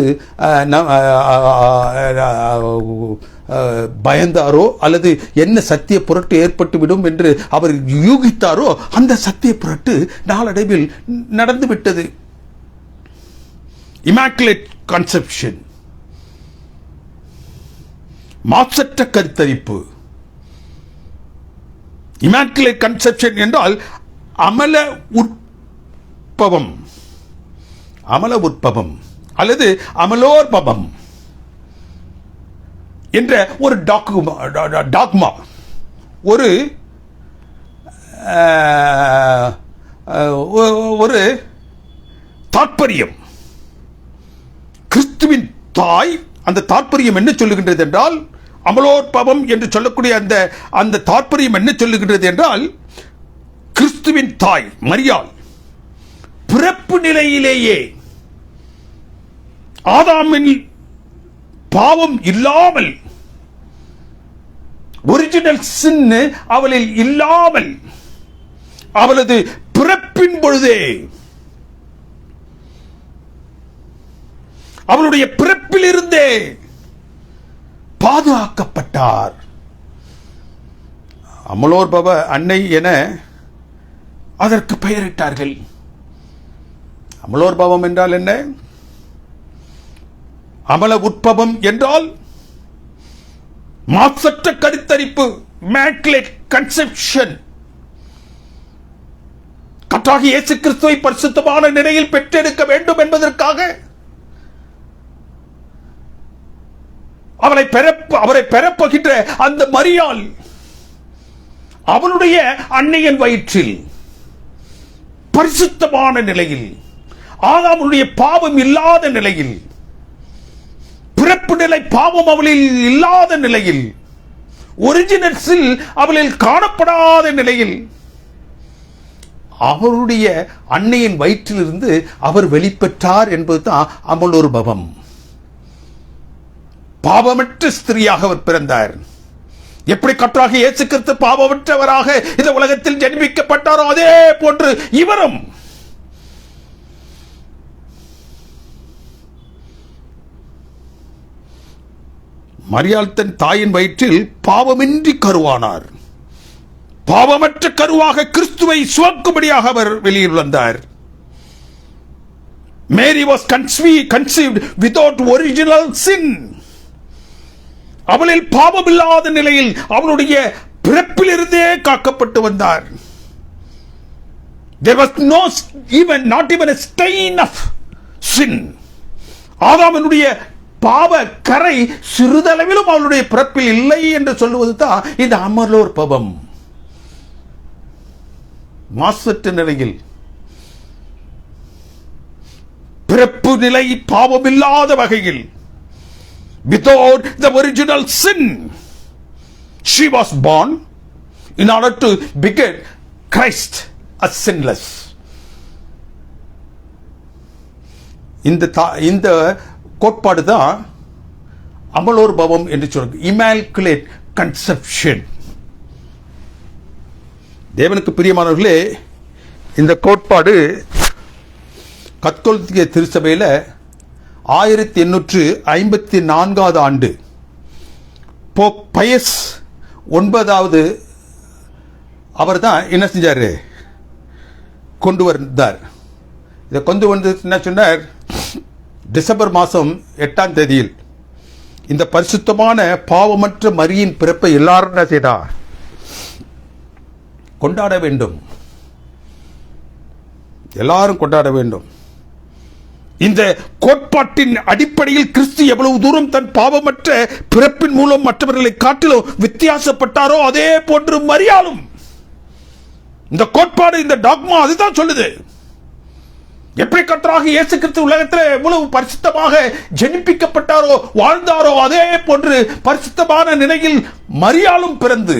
பயந்தாரோ அல்லது என்ன சத்திய புரட்டு ஏற்பட்டுவிடும் என்று அவர் யூகித்தாரோ அந்த சத்திய புரட்டு நாளடைவில் நடந்துவிட்டது. இமாக்குலேட் கன்செப்ஷன், மாசற்ற கருத்தரிப்பு. இமாக்குலேட் கன்செப்ஷன் என்றால் அமல உற்பவம் அல்லது அமலோற்பவம் என்ற ஒரு டாக்மா, ஒரு தாற்பயம். கிறிஸ்துவின் தாய் அந்த தாற்பயம் என்ன சொல்லுகின்றது என்றால், அமலோற்பவம் என்று சொல்லக்கூடிய அந்த தாற்பயம் என்ன சொல்லுகின்றது என்றால், கிறிஸ்துவின் தாய் மரியாள் பிறப்பு நிலையிலேயே ஆதாமின் பாவம் இல்லாமல், ஒரிஜினல் சின் அவளில் இல்லாமல், அவளது பிறப்பின் பொழுதே, அவளுடைய பிறப்பில் இருந்தே பாதுகாக்கப்பட்டார். அமலோற்பவ அன்னை என அதற்கு பெயரிட்டார்கள். அமலோற்பவம் என்றால் என்ன? அமல உற்பவம் என்றால் மாசற்ற கருத்தரிப்பு, இமாக்குலேட் கன்செப்ஷன். கர்த்தராகிய இயேசு கிறிஸ்துவை பரிசுத்தமான நிலையில் பெற்றெடுக்க வேண்டும் என்பதற்காக அவரை பெறப்போகின்ற அந்த மரியாள் அவளுடைய அன்னையின் வயிற்றில் பரிசுத்தமான நிலையில், ஆதாமுடைய பாவம் இல்லாத நிலையில், பிறப்பு நிலை பாவம் அவளில் இல்லாத நிலையில், ஒரிஜினல்ஸில் அவளில் காணப்படாத நிலையில், அவருடைய அன்னையின் வயிற்றிலிருந்து அவர் வெளிப்பெற்றார் என்பதுதான் அமலோற்பவம். பாவமற்ற ஸ்திரீயாக அவர் பிறந்தார். எப்படி கர்த்தராகிய இயேசு கிறிஸ்து பாவமற்றவராக இந்த உலகத்தில் ஜெனிப்பிக்கப்பட்டாரோ அதே போன்று இவரும் மரியாள் தன் தாயின் வயிற்றில் பாவமின்றி கருவானார். பாவமற்ற கருவாக கிறிஸ்துவை சுமக்கும்படியாக அவர் வெளியில் வந்தார். Mary was conceived without original sin. அவளில் பாவமில்லாத நிலையில் அவளுடைய பிறப்பிலிருந்தே காக்கப்பட்டு வந்தார். There was not even a stain of sin. ஆதாமினுடைய பாவ கரை சிறிதளவிலும் அவளுடைய பிறப்பில் இல்லை என்று சொல்லுவது தான் இந்த அமலோற்பவம். மாசற்ற நிலையில், பிறப்பு நிலை பாவமில்லாத வகையில், without the original sin, she was born in order to beget Christ as sinless. இந்த கோட்பாடு தான் அமலோற்பவம் என்று சொல்றது, இமாக்குலேட் கன்செப்ஷன். தேவனுக்கு பிரியமானவர்களே, இந்த கோட்பாடு கத்தோலிக்க திருச்சபையில் 1854 ஆண்டு போப் பயஸ் 9வது அவர் தான் என்ன செஞ்சார், கொண்டு வந்தார். இதை கொண்டு வந்து என்ன சொன்னார், டிசம்பர் மாதம் 8ஆம் தேதியில் இந்த பரிசுத்தமான பாவமற்ற மரியின் பிறப்பை எல்லாரும் என்ன செய்தார், கொண்டாட வேண்டும், எல்லாரும் கொண்டாட வேண்டும். இந்த கோட்பாட்டின் அடிப்படையில் கிறிஸ்து எவ்வளவு தூரம் தன் பாவமற்ற பிறப்பின் மூலம் மற்றவர்களை காட்டிலும் வித்தியாசப்பட்டாரோ அதே போன்று மரியாளும். இந்த கோட்பாடு, இந்த டாக்மா அதுதான் சொல்லுது. எப்படி கர்த்தராகிய இயேசு கிறிஸ்து உலகத்தில் எவ்வளவு பரிசுத்தமாக ஜெனிப்பிக்கப்பட்டாரோ வாழ்ந்தாரோ அதே போன்று பரிசுத்தமான நிலையில் மரியாளும் பிறந்து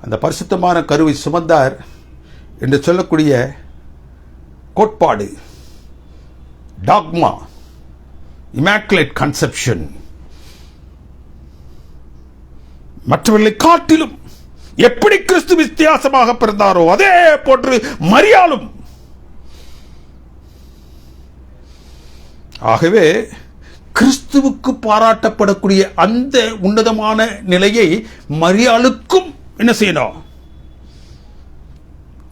அந்த பரிசுத்தமான கருவை சுமந்தார் என்று சொல்லக்கூடிய கோட்பாடு, டாக்மா, இமாக்குலேட் கன்செப்ஷன், மற்றவர்களை காட்டிலும் எப்படி கிறிஸ்து வித்தியாசமாக பிறந்தாரோ அதே போன்று மரியாளும். ஆகவே கிறிஸ்துவுக்கு பாராட்டப்படக்கூடிய அந்த உன்னதமான நிலையை மரியாளுக்கும் என்ன செய்யணும்,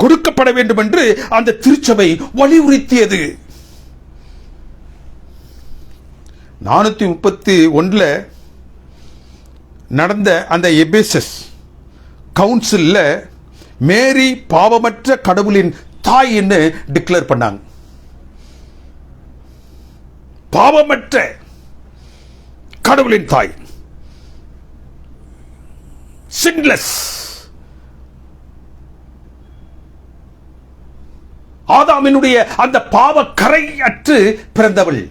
கொடுக்கப்பட வேண்டும் என்று அந்த திருச்சபை வலியுறுத்தியது. 431 நடந்த அந்த எபேசஸ் கவுன்சில்ல மேரி பாவமற்ற கடவுளின் தாய் என்று டிக்ளேர் பண்ணாங்க. பாவமற்ற கடவுளின் தாய், சின்லெஸ், ஆதாமினுடைய அந்த பாவ கரை அற்று பிறந்தவள்.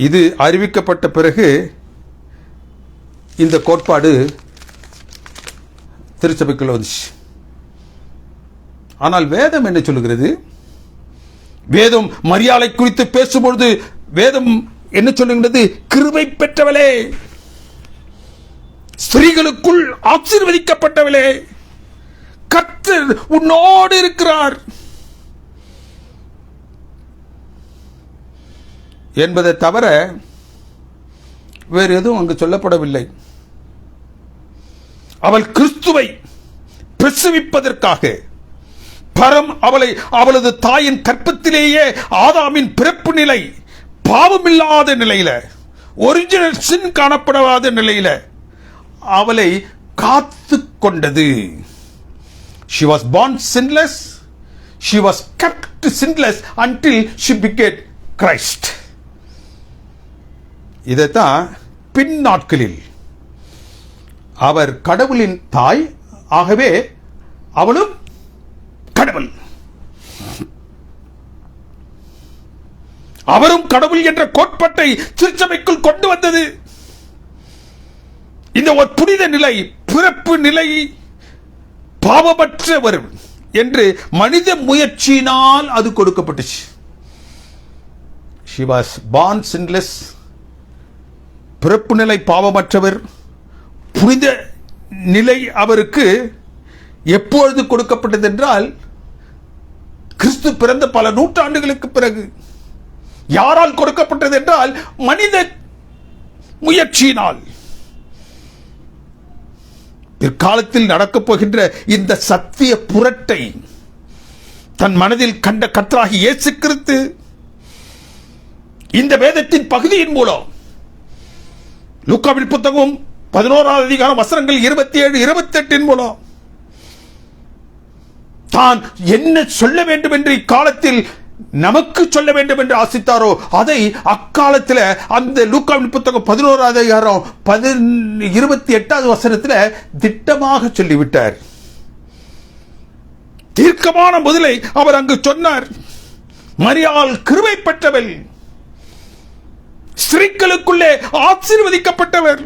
இது அறிவிக்கப்பட்ட பிறகு இந்த கோட்பாடு திருச்சபைக்குள்ள வந்துச்சு. ஆனால் வேதம் என்ன சொல்லுகிறது? வேதம் மரியாளை குறித்து பேசும்பொழுது வேதம் என்ன சொல்லுகிறது? கிருபை பெற்றவளே, ஸ்திரீகளுக்குள் ஆசீர்வதிக்கப்பட்டவளே, கர்த்தர் உன்னோடு இருக்கிறார் என்பதை தவிர வேறு எதுவும் அங்கு சொல்லப்படவில்லை. அவள் கிறிஸ்துவை பிரசவிப்பதற்காக பரம் அவளை அவளது தாயின் கற்பத்திலேயே ஆதாமின் பிறப்பு நிலை பாவமில்லாத நிலையில, ஒரிஜினல் சின் காணப்படாத நிலையில அவளை காத்து கொண்டது. She was born sinless, she was kept sinless until she became Christ. இதைத்தான் பின் நாட்களில் அவர் கடவுளின் தாய், ஆகவே அவளும் கடவுள், அவரும் கடவுள் என்ற கோட்பாட்டை திருச்சபைக்குள் கொண்டு வந்தது. இந்த ஒரு புனித நிலை, பிறப்பு நிலை பாவமற்றவர் என்று மனித முயற்சியினால் அது கொடுக்கப்பட்டுச்சு. She was born sinless, பிறப்பு நிலை பாவமற்றவர். புனித நிலை அவருக்கு எப்பொழுது கொடுக்கப்பட்டது என்றால் கிறிஸ்து பிறந்த பல நூற்றாண்டுகளுக்கு பிறகு. யாரால் கொடுக்கப்பட்டது என்றால் மனித முயற்சியினால். பிற்காலத்தில் நடக்கப் போகின்ற இந்த சத்திய புரட்டை தன் மனதில் கண்ட கர்த்தராகிய இயேசு கிறிஸ்து இந்த வேதத்தின் பகுதியின் மூலம், லூக்காவின் புத்தகம் 11வது அதிகாரம் வசனங்கள் 27, 28 மூலம் தான் என்ன சொல்ல வேண்டும் என்று இக்காலத்தில் நமக்கு சொல்ல வேண்டும் என்று ஆசித்தாரோ அதை அக்காலத்தில் அந்த லூக்காவின் புத்தகம் 11வது அதிகாரம் 28வது வசனத்தில் திட்டமாக சொல்லிவிட்டார். தீர்க்கமான முதலை அவர் அங்கு சொன்னார். மரியாள் கிருபை பெற்றவள், ஸ்திரீகளுக்குள்ளே ஆசீர்வதிக்கப்பட்டவர்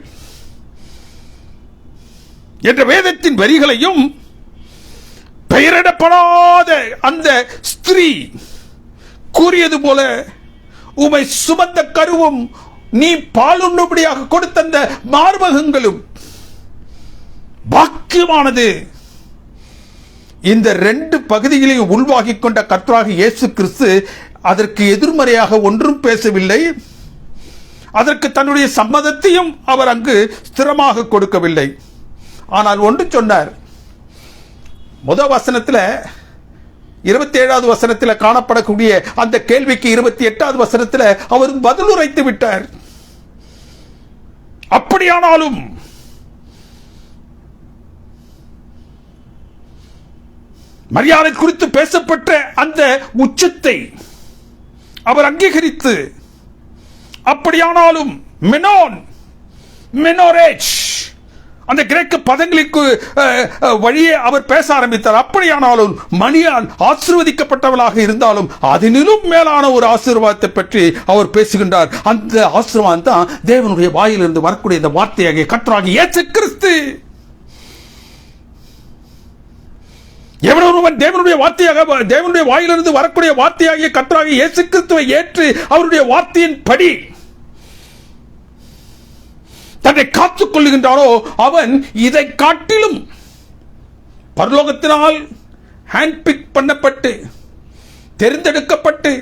என்ற வேதத்தின் வரிகளையும் பெயரிடப்படாத அந்த ஸ்திரீ கூறியது போல உமை சுமந்த கருவும் நீ பாலுண்ணும்படியாக கொடுத்த அந்த மார்பகங்களும் பாக்கியமானது. இந்த 2 பகுதிகளையும் உள்வாகிக் கொண்ட கர்த்தராகிய இயேசு கிறிஸ்து அதற்கு எதிர்மறையாக ஒன்றும் பேசவில்லை. அதற்கு தன்னுடைய சம்மதத்தையும் அவர் அங்கு ஸ்திரமாக கொடுக்கவில்லை. ஆனால் ஒன்று சொன்னார். முதல் வசனத்தில் 27வது வசனத்தில் காணப்படக்கூடிய அந்த கேள்விக்கு 28வது வசனத்தில் அவர் பதில் உரைத்து விட்டார். அப்படியானாலும் மரியாதை குறித்து பேசப்பட்ட அந்த உச்சத்தை அவர் அங்கீகரித்து, அப்படியானாலும் மெனோரேஜ் அந்த கிரேக்க பதங்களுக்கு வழியே அவர் பேச ஆரம்பித்தார். அப்படியானாலும் மரியாள் ஆசீர்வதிக்கப்பட்டவளாக இருந்தாலும் அதனிலும் மேலான ஒரு ஆசீர்வாதத்தை பற்றி அவர் பேசுகின்றார். அந்த ஆசீர்வாதம் தான் தேவனுடைய வாயிலிருந்து வரக்கூடிய இந்த வார்த்தையாகிய கர்த்தராகிய இயேசு கிறிஸ்து. எவனொருவன் தேவனுடைய வாயிலிருந்து வரக்கூடிய வார்த்தையாகிய கர்த்தராகிய இயேசு கிறிஸ்துவை ஏற்று அவருடைய வார்த்தையின் படி தன்னை காத்துக் கொள்ளுகின்றாரோ அவன் இதை காட்டிலும் பரலோகத்தினால் ஹேண்ட்பிக் பண்ணப்பட்டு தெரிந்தெடுக்கப்பட்டு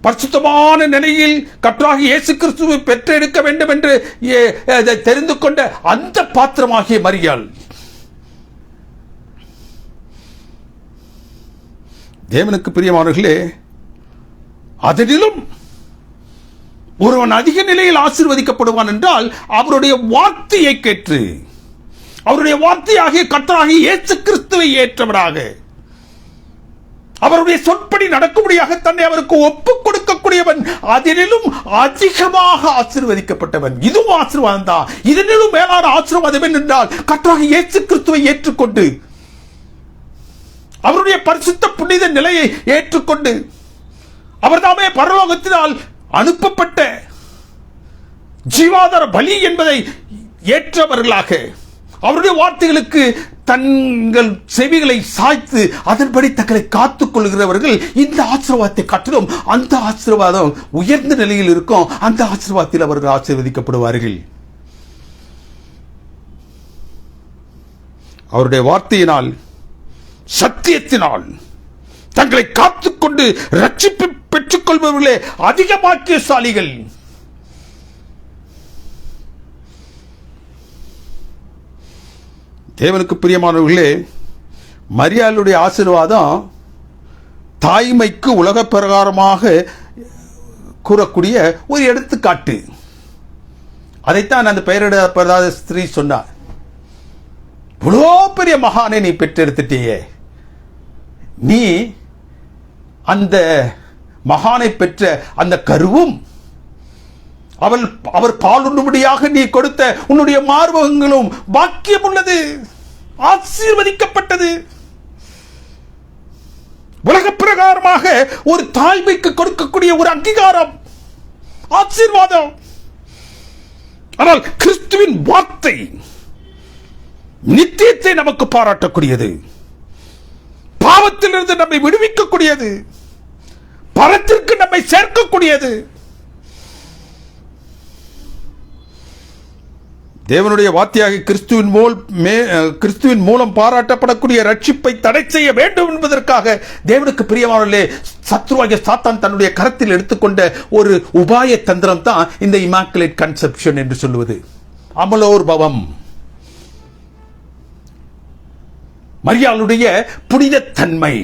பரிசுத்தமான நிலையில் கர்த்தராகிய இயேசு கிறிஸ்துவை பெற்றெடுக்க வேண்டும் என்று தெரிந்து கொண்ட அந்த பாத்திரமாகிய மரியாள் தேவனுக்கு பிரியமானவர்களே, அதிலும் ஒருவன் அதிக நிலையில் ஆசீர்வதிக்கப்படுவான் என்றால் அவருடைய வார்த்தையை கேட்டு அவருடைய வார்த்தையாகிய கர்த்தராகிய இயேசு கிறிஸ்துவை ஏற்றவராக அவருடைய சொற்படி நடக்கும்படியாக தன்னை அவருக்கு ஒப்புக் கொடுக்கக்கூடியவன், அதிலும் அதிகமாக ஆசீர்வதிக்கப்பட்டவன். இதுவும் ஆசீர்வாதம் தான். இதனிலும் மேலான ஆசீர்வாதம் என்றால் கர்த்தராகிய இயேசு கிறிஸ்துவை ஏற்றுக்கொண்டு அவருடைய பரிசுத்த புனித நிலையை ஏற்றுக்கொண்டு அவர்தாமே பரலோகத்தினால் அனுப்பப்பட்ட ஜீவாதார பலி என்பதை ஏற்றவர்களாக அவருடைய வார்த்தைகளுக்கு தங்கள் செவிகளை சாய்த்து அதன்படி தங்களை காத்துக் கொள்கிறவர்கள் இந்த ஆசீர்வாதத்தை காட்டிலும் அந்த ஆசீர்வாதம் உயர்ந்த நிலையில் இருக்கும். அந்த ஆசீர்வாதத்தில் அவர்கள் ஆசீர்வதிக்கப்படுவார்கள். அவருடைய வார்த்தையினால் சத்தியத்தினால் தங்களை காத்துக்கொண்டு ரட்சிப்பு பெற்றுக் கொள்பவர்களே அதிக பாக்கியசாலிகள். தேவனுக்கு பிரியமானவர்களே, மரியாளுடைய ஆசீர்வாதம் தாய்மைக்கு உலக பிரகாரமாக கூறக்கூடிய ஒரு எடுத்துக்காட்டு. அதைத்தான் அந்த பெயரிடப்படாத ஸ்திரீ சொன்னார். இவ்வளோ பெரிய மகானை நீ பெற்றெடுத்துட்டியே, நீ அந்த மகானை பெற்ற அந்த கருவும் அவர் பாலுண்ணும்படியாக நீ கொடுத்த உன்னுடைய மார்பகங்களும் பாக்கியம் உள்ளது, ஆசீர்வதிக்கப்பட்டது. உலக பிரகாரமாக ஒரு தாய்மைக்கு கொடுக்கக்கூடிய ஒரு அங்கீகாரம், ஆசீர்வாதம். ஆனால் கிறிஸ்துவின் வார்த்தை நித்தியத்தை நமக்கு பாராட்டக்கூடியது, பாவத்திலிருந்து நம்மை விடுவிக்கக்கூடியது, பரத்திற்கு நம்மை சேர்க்கக்கூடியது. தேவனுடைய வார்த்தையாக கிறிஸ்துவின் மூலம் பாராட்டப்படக்கூடிய ரட்சிப்பை தடை செய்ய வேண்டும் என்பதற்காக தேவனுக்கு பிரியமானவர்களே, சத்ருவாகிய சாத்தான் தன்னுடைய கரத்தில் எடுத்துக்கொண்ட ஒரு உபாய தந்திரம் தான் இந்த இமாக்குலேட் கன்செப்ஷன் என்று சொல்லுவது. அமலோர் பவம், மரியாளுடைய புனித தன்மை,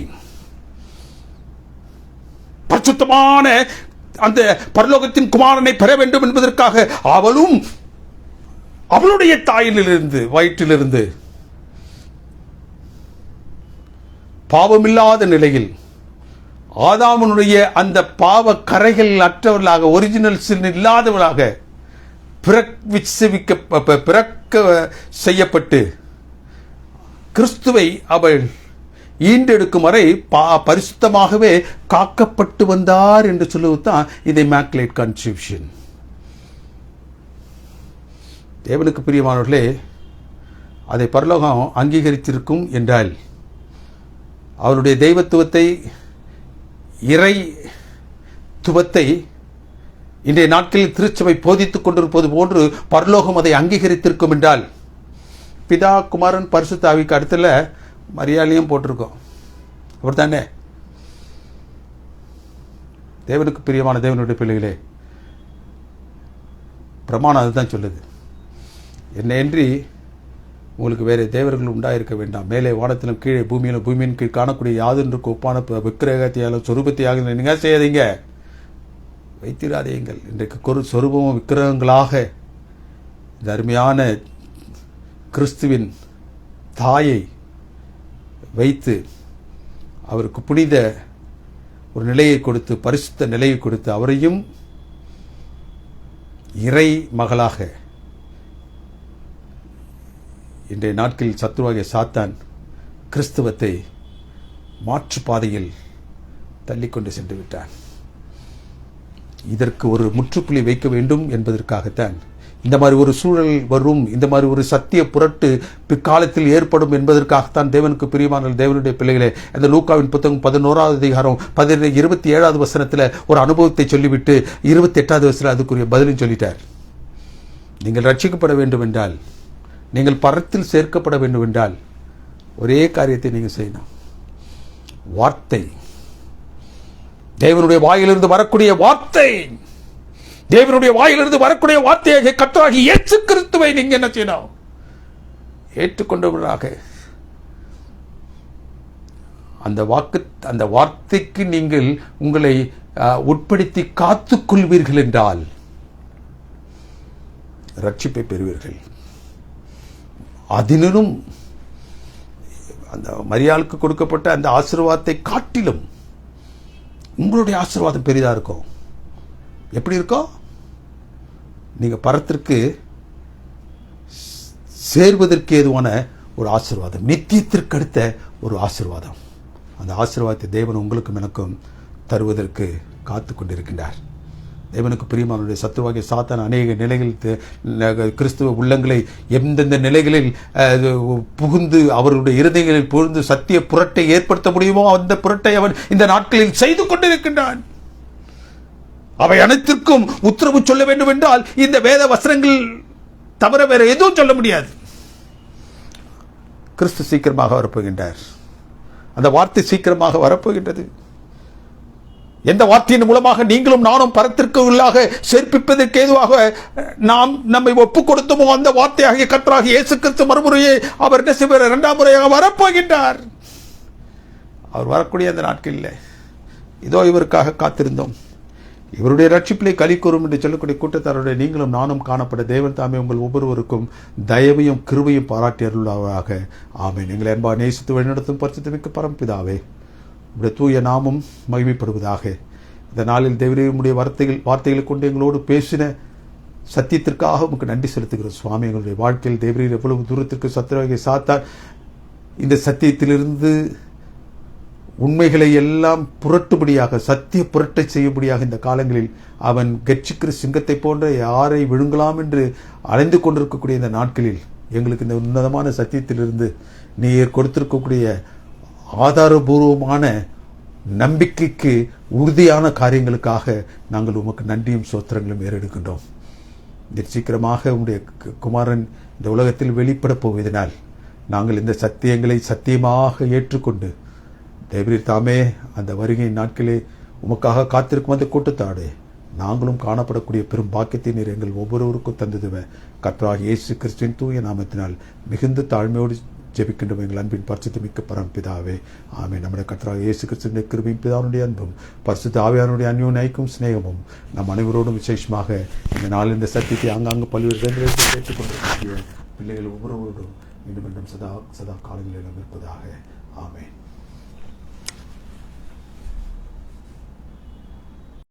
பரிசுத்தமான அந்த பரலோகத்தின் குமாரனை பெற வேண்டும் என்பதற்காக அவளும் அவளுடைய தாயிலிருந்து வயிற்றிலிருந்து பாவமில்லாத நிலையில் ஆதாமனுடைய அந்த பாவ கரைகள் அற்றவர்களாக, ஒரிஜினல் சின் இல்லாதவர்களாக பிறக்க செய்யப்பட்டு கிறிஸ்துவை அவள் ஈண்டெடுக்கும் வரை பரிசுத்தமாகவே காக்கப்பட்டு வந்தார் என்று சொல்லுவதுதான் இந்த இமாக்குலேட் கன்செப்ஷன். தேவனுக்கு பிரியமானவர்களே, அதை பரலோகம் அங்கீகரித்திருக்கும் என்றால் அவருடைய தெய்வத்துவத்தை, இறைத்துவத்தை இன்றைய நாட்களில் திருச்சபை போதித்துக் கொண்டிருப்பது போன்று பரலோகம் அதை அங்கீகரித்திருக்கும் என்றால், பிதா குமாரன் பரிசுத்த ஆவிக்கு அடுத்துல மரியாதையும் போட்டிருக்கோம். அப்படித்தானே? தேவனுக்கு பிரியமான தேவனுடைய பிள்ளைகளே, பிரமாணம் அதுதான் சொல்லுது. என்னையன்றி உங்களுக்கு வேறு தேவர்கள் உண்டாயிருக்க வேண்டாம். மேலே வானத்திலும் கீழே பூமியிலும் பூமியின் கீழ் காணக்கூடிய யாதொன்றுக்கு ஒப்பான விக்கிரகத்தையாலும் சொரூபத்தையாக நீங்கள் செய்யாதீங்க, வைத்திராதீங்கள். இன்றைக்கு சொரூபமும் விக்கிரகங்களாக இந்த அருமையான கிறிஸ்துவின் தாயை வைத்து அவருக்கு புனித ஒரு நிலையை கொடுத்து, பரிசுத்த நிலையை கொடுத்து, அவரையும் இறை மகளாக இன்றைய நாட்களில் சத்துருவாகிய சாத்தான் கிறிஸ்துவத்தை மாற்று பாதையில் தள்ளிக்கொண்டு சென்று விட்டான். இதற்கு ஒரு முற்றுப்புள்ளி வைக்க வேண்டும் என்பதற்காகத்தான் இந்த மாதிரி ஒரு சூழல் வரும், இந்த மாதிரி ஒரு சத்திய புரட்டு பிற்காலத்தில் ஏற்படும் என்பதற்காகத்தான் தேவனுக்கு பிரியமான தேவனுடைய பிள்ளைகளே, அந்த லூக்காவின் புத்தகம் 11வது அதிகாரம் 27வது வசனத்தில் ஒரு அனுபவத்தை சொல்லிவிட்டு 28வது வசனத்தில் அதுக்குரிய பதிலும் சொல்லிட்டார். நீங்கள் ரட்சிக்கப்பட வேண்டும் என்றால், நீங்கள் பரத்தில் சேர்க்கப்பட வேண்டும் என்றால் ஒரே காரியத்தை நீங்கள் செய்யணும். வார்த்தை, தேவனுடைய வாயிலிருந்து வரக்கூடிய வார்த்தை, தேவனுடைய வாயிலிருந்து வரக்கூடிய வார்த்தையை கர்த்தராகி இயேசு கிறிஸ்துவை நீங்க என்ன செய்யணும்? ஏற்றுக்கொண்டவர்களாக அந்த வார்த்தைக்கு நீங்கள் உங்களை உட்படுத்தி காத்துக்கொள்வீர்கள் என்றால் ரட்சிப்பை பெறுவீர்கள். அதிலும் அந்த மரியாளுக்கு கொடுக்கப்பட்ட அந்த ஆசீர்வாதத்தை காட்டிலும் உங்களுடைய ஆசீர்வாதம் பெரிதா இருக்கும். எப்படி இருக்கும்? நீங்க பரத்திற்கு சேர்வதற்கு ஏதுவான ஒரு ஆசீர்வாதம், நித்தியத்திற்கு அடுத்த ஒரு ஆசீர்வாதம். அந்த ஆசீர்வாதத்தை தேவன் உங்களுக்கும் எனக்கும் தருவதற்கு காத்து கொண்டிருக்கின்றார். தேவனுக்கு பிரியமானவருடைய சத்துருவாகிய சாத்தான் அநேக நிலைகளில் கிறிஸ்துவ உள்ளங்களை எந்தெந்த நிலைகளில் புகுந்து அவருடைய இருதயங்களில் புகுந்து சத்திய புரட்டை ஏற்படுத்த முடியுமோ அந்த புரட்டை அவன் இந்த நாட்களில் செய்து கொண்டிருக்கின்றான். அவை அனைத்திற்கும் உத்தரவு சொல்ல வேண்டும் என்றால் இந்த வேத வசனங்கள் தவிர வேற எதுவும் சொல்ல முடியாது. கிறிஸ்து சீக்கிரமாக வரப்போகின்றார். அந்த வார்த்தை சீக்கிரமாக வரப்போகின்றது. எந்த வார்த்தையின் மூலமாக நீங்களும் நானும் பரத்திற்கு உள்ளாக சேர்ப்பிப்பதற்கு ஏதுவாக நாம் நம்மை ஒப்புக் கொடுத்தோமோ அந்த வார்த்தையாகிய கர்த்தராகிய இயேசு கிறிஸ்து மறுமுறையே அவர் என்ன செய்வார்? 2ஆம் முறையாக வரப்போகின்றார். அவர் வரக்கூடிய அந்த நாட்களில் இதோ இவருக்காக காத்திருந்தோம், இவருடைய ரட்சிப்பிலே களி கூறும் என்று சொல்லக்கூடிய கூட்டத்தாருடைய நீங்களும் நானும் காணப்பட தேவன் தாமே உங்கள் ஒவ்வொருவருக்கும் தயவையும் கிருபையும் பாராட்டி அருள்வாராக. ஆமென். எங்களை அன்பா நேசித்து வழிநடத்தும் பரிசுத்தமிக்க பரம்பிதாவே, உடைய தூய நாமம் மகிமைப்படுவதாக. இந்த நாளில் தேவனுடைய வார்த்தைகளை கொண்டு எங்களோடு பேசின சத்தியத்திற்காக உங்களுக்கு நன்றி செலுத்துகிறோம் சுவாமி. எங்களுடைய வாழ்க்கையில் தேவரீர் எவ்வளவு தூரத்திற்கு சத்துருவாகிய சாத்தான் இந்த சத்தியத்திலிருந்து உண்மைகளை எல்லாம் புரட்டுபடியாக, சத்திய புரட்டை செய்யும்படியாக இந்த காலங்களில் அவன் கட்சிக்கிற சிங்கத்தை போன்ற யாரை விழுங்கலாம் என்று அலைந்து கொண்டிருக்கக்கூடிய இந்த நாட்களில் எங்களுக்கு இந்த உன்னதமான சத்தியத்திலிருந்து நீர் கொடுத்திருக்கக்கூடிய ஆதாரபூர்வமான நம்பிக்கைக்கு உறுதியான காரியங்களுக்காக நாங்கள் உமக்கு நன்றியும் சோத்திரங்களும் ஏறெடுக்கின்றோம். சீக்கிரமாக உங்களுடைய குமாரன் இந்த உலகத்தில் வெளிப்பட போவதனால் நாங்கள் இந்த சத்தியங்களை சத்தியமாக ஏற்றுக்கொண்டு தேவரீர் தாமே அந்த வருகை நாட்களே உமக்காக காத்திருக்கும் அந்த கூட்டத்தாடு நாங்களும் காணப்படக்கூடிய பெரும் பாக்கியத்தை நீர் எங்கள் ஒவ்வொருவருக்கும் தந்ததுவ கர்த்தராகிய இயேசு கிறிஸ்துவின் தூய நாமத்தினால் மிகுந்த தாழ்மையோடு ஜெபிக்கின்றோம் எங்கள் அன்பின் பரிசுத்த மிக்க பரம்பிதாவே. ஆமென். நம்முடைய கர்த்தராகிய இயேசு கிறிஸ்துவின் கிருபையும் பிதாவுடைய அன்பும் பரிசுத்த ஆவியானுடைய அந்யோன்ய ஐக்கியமும் சிநேகமும் நம் அனைவரோடும் விசேஷமாக இந்த நாள் இந்த சத்தியத்தை ஆங்காங்கு பல்வேறு இடங்களில் கேட்டுக்கொண்டிருக்கிற பிள்ளைகள் ஒவ்வொருவரோடும் மீண்டும் மீண்டும் சதா காலங்களில் இருப்பதாக. ஆமென்.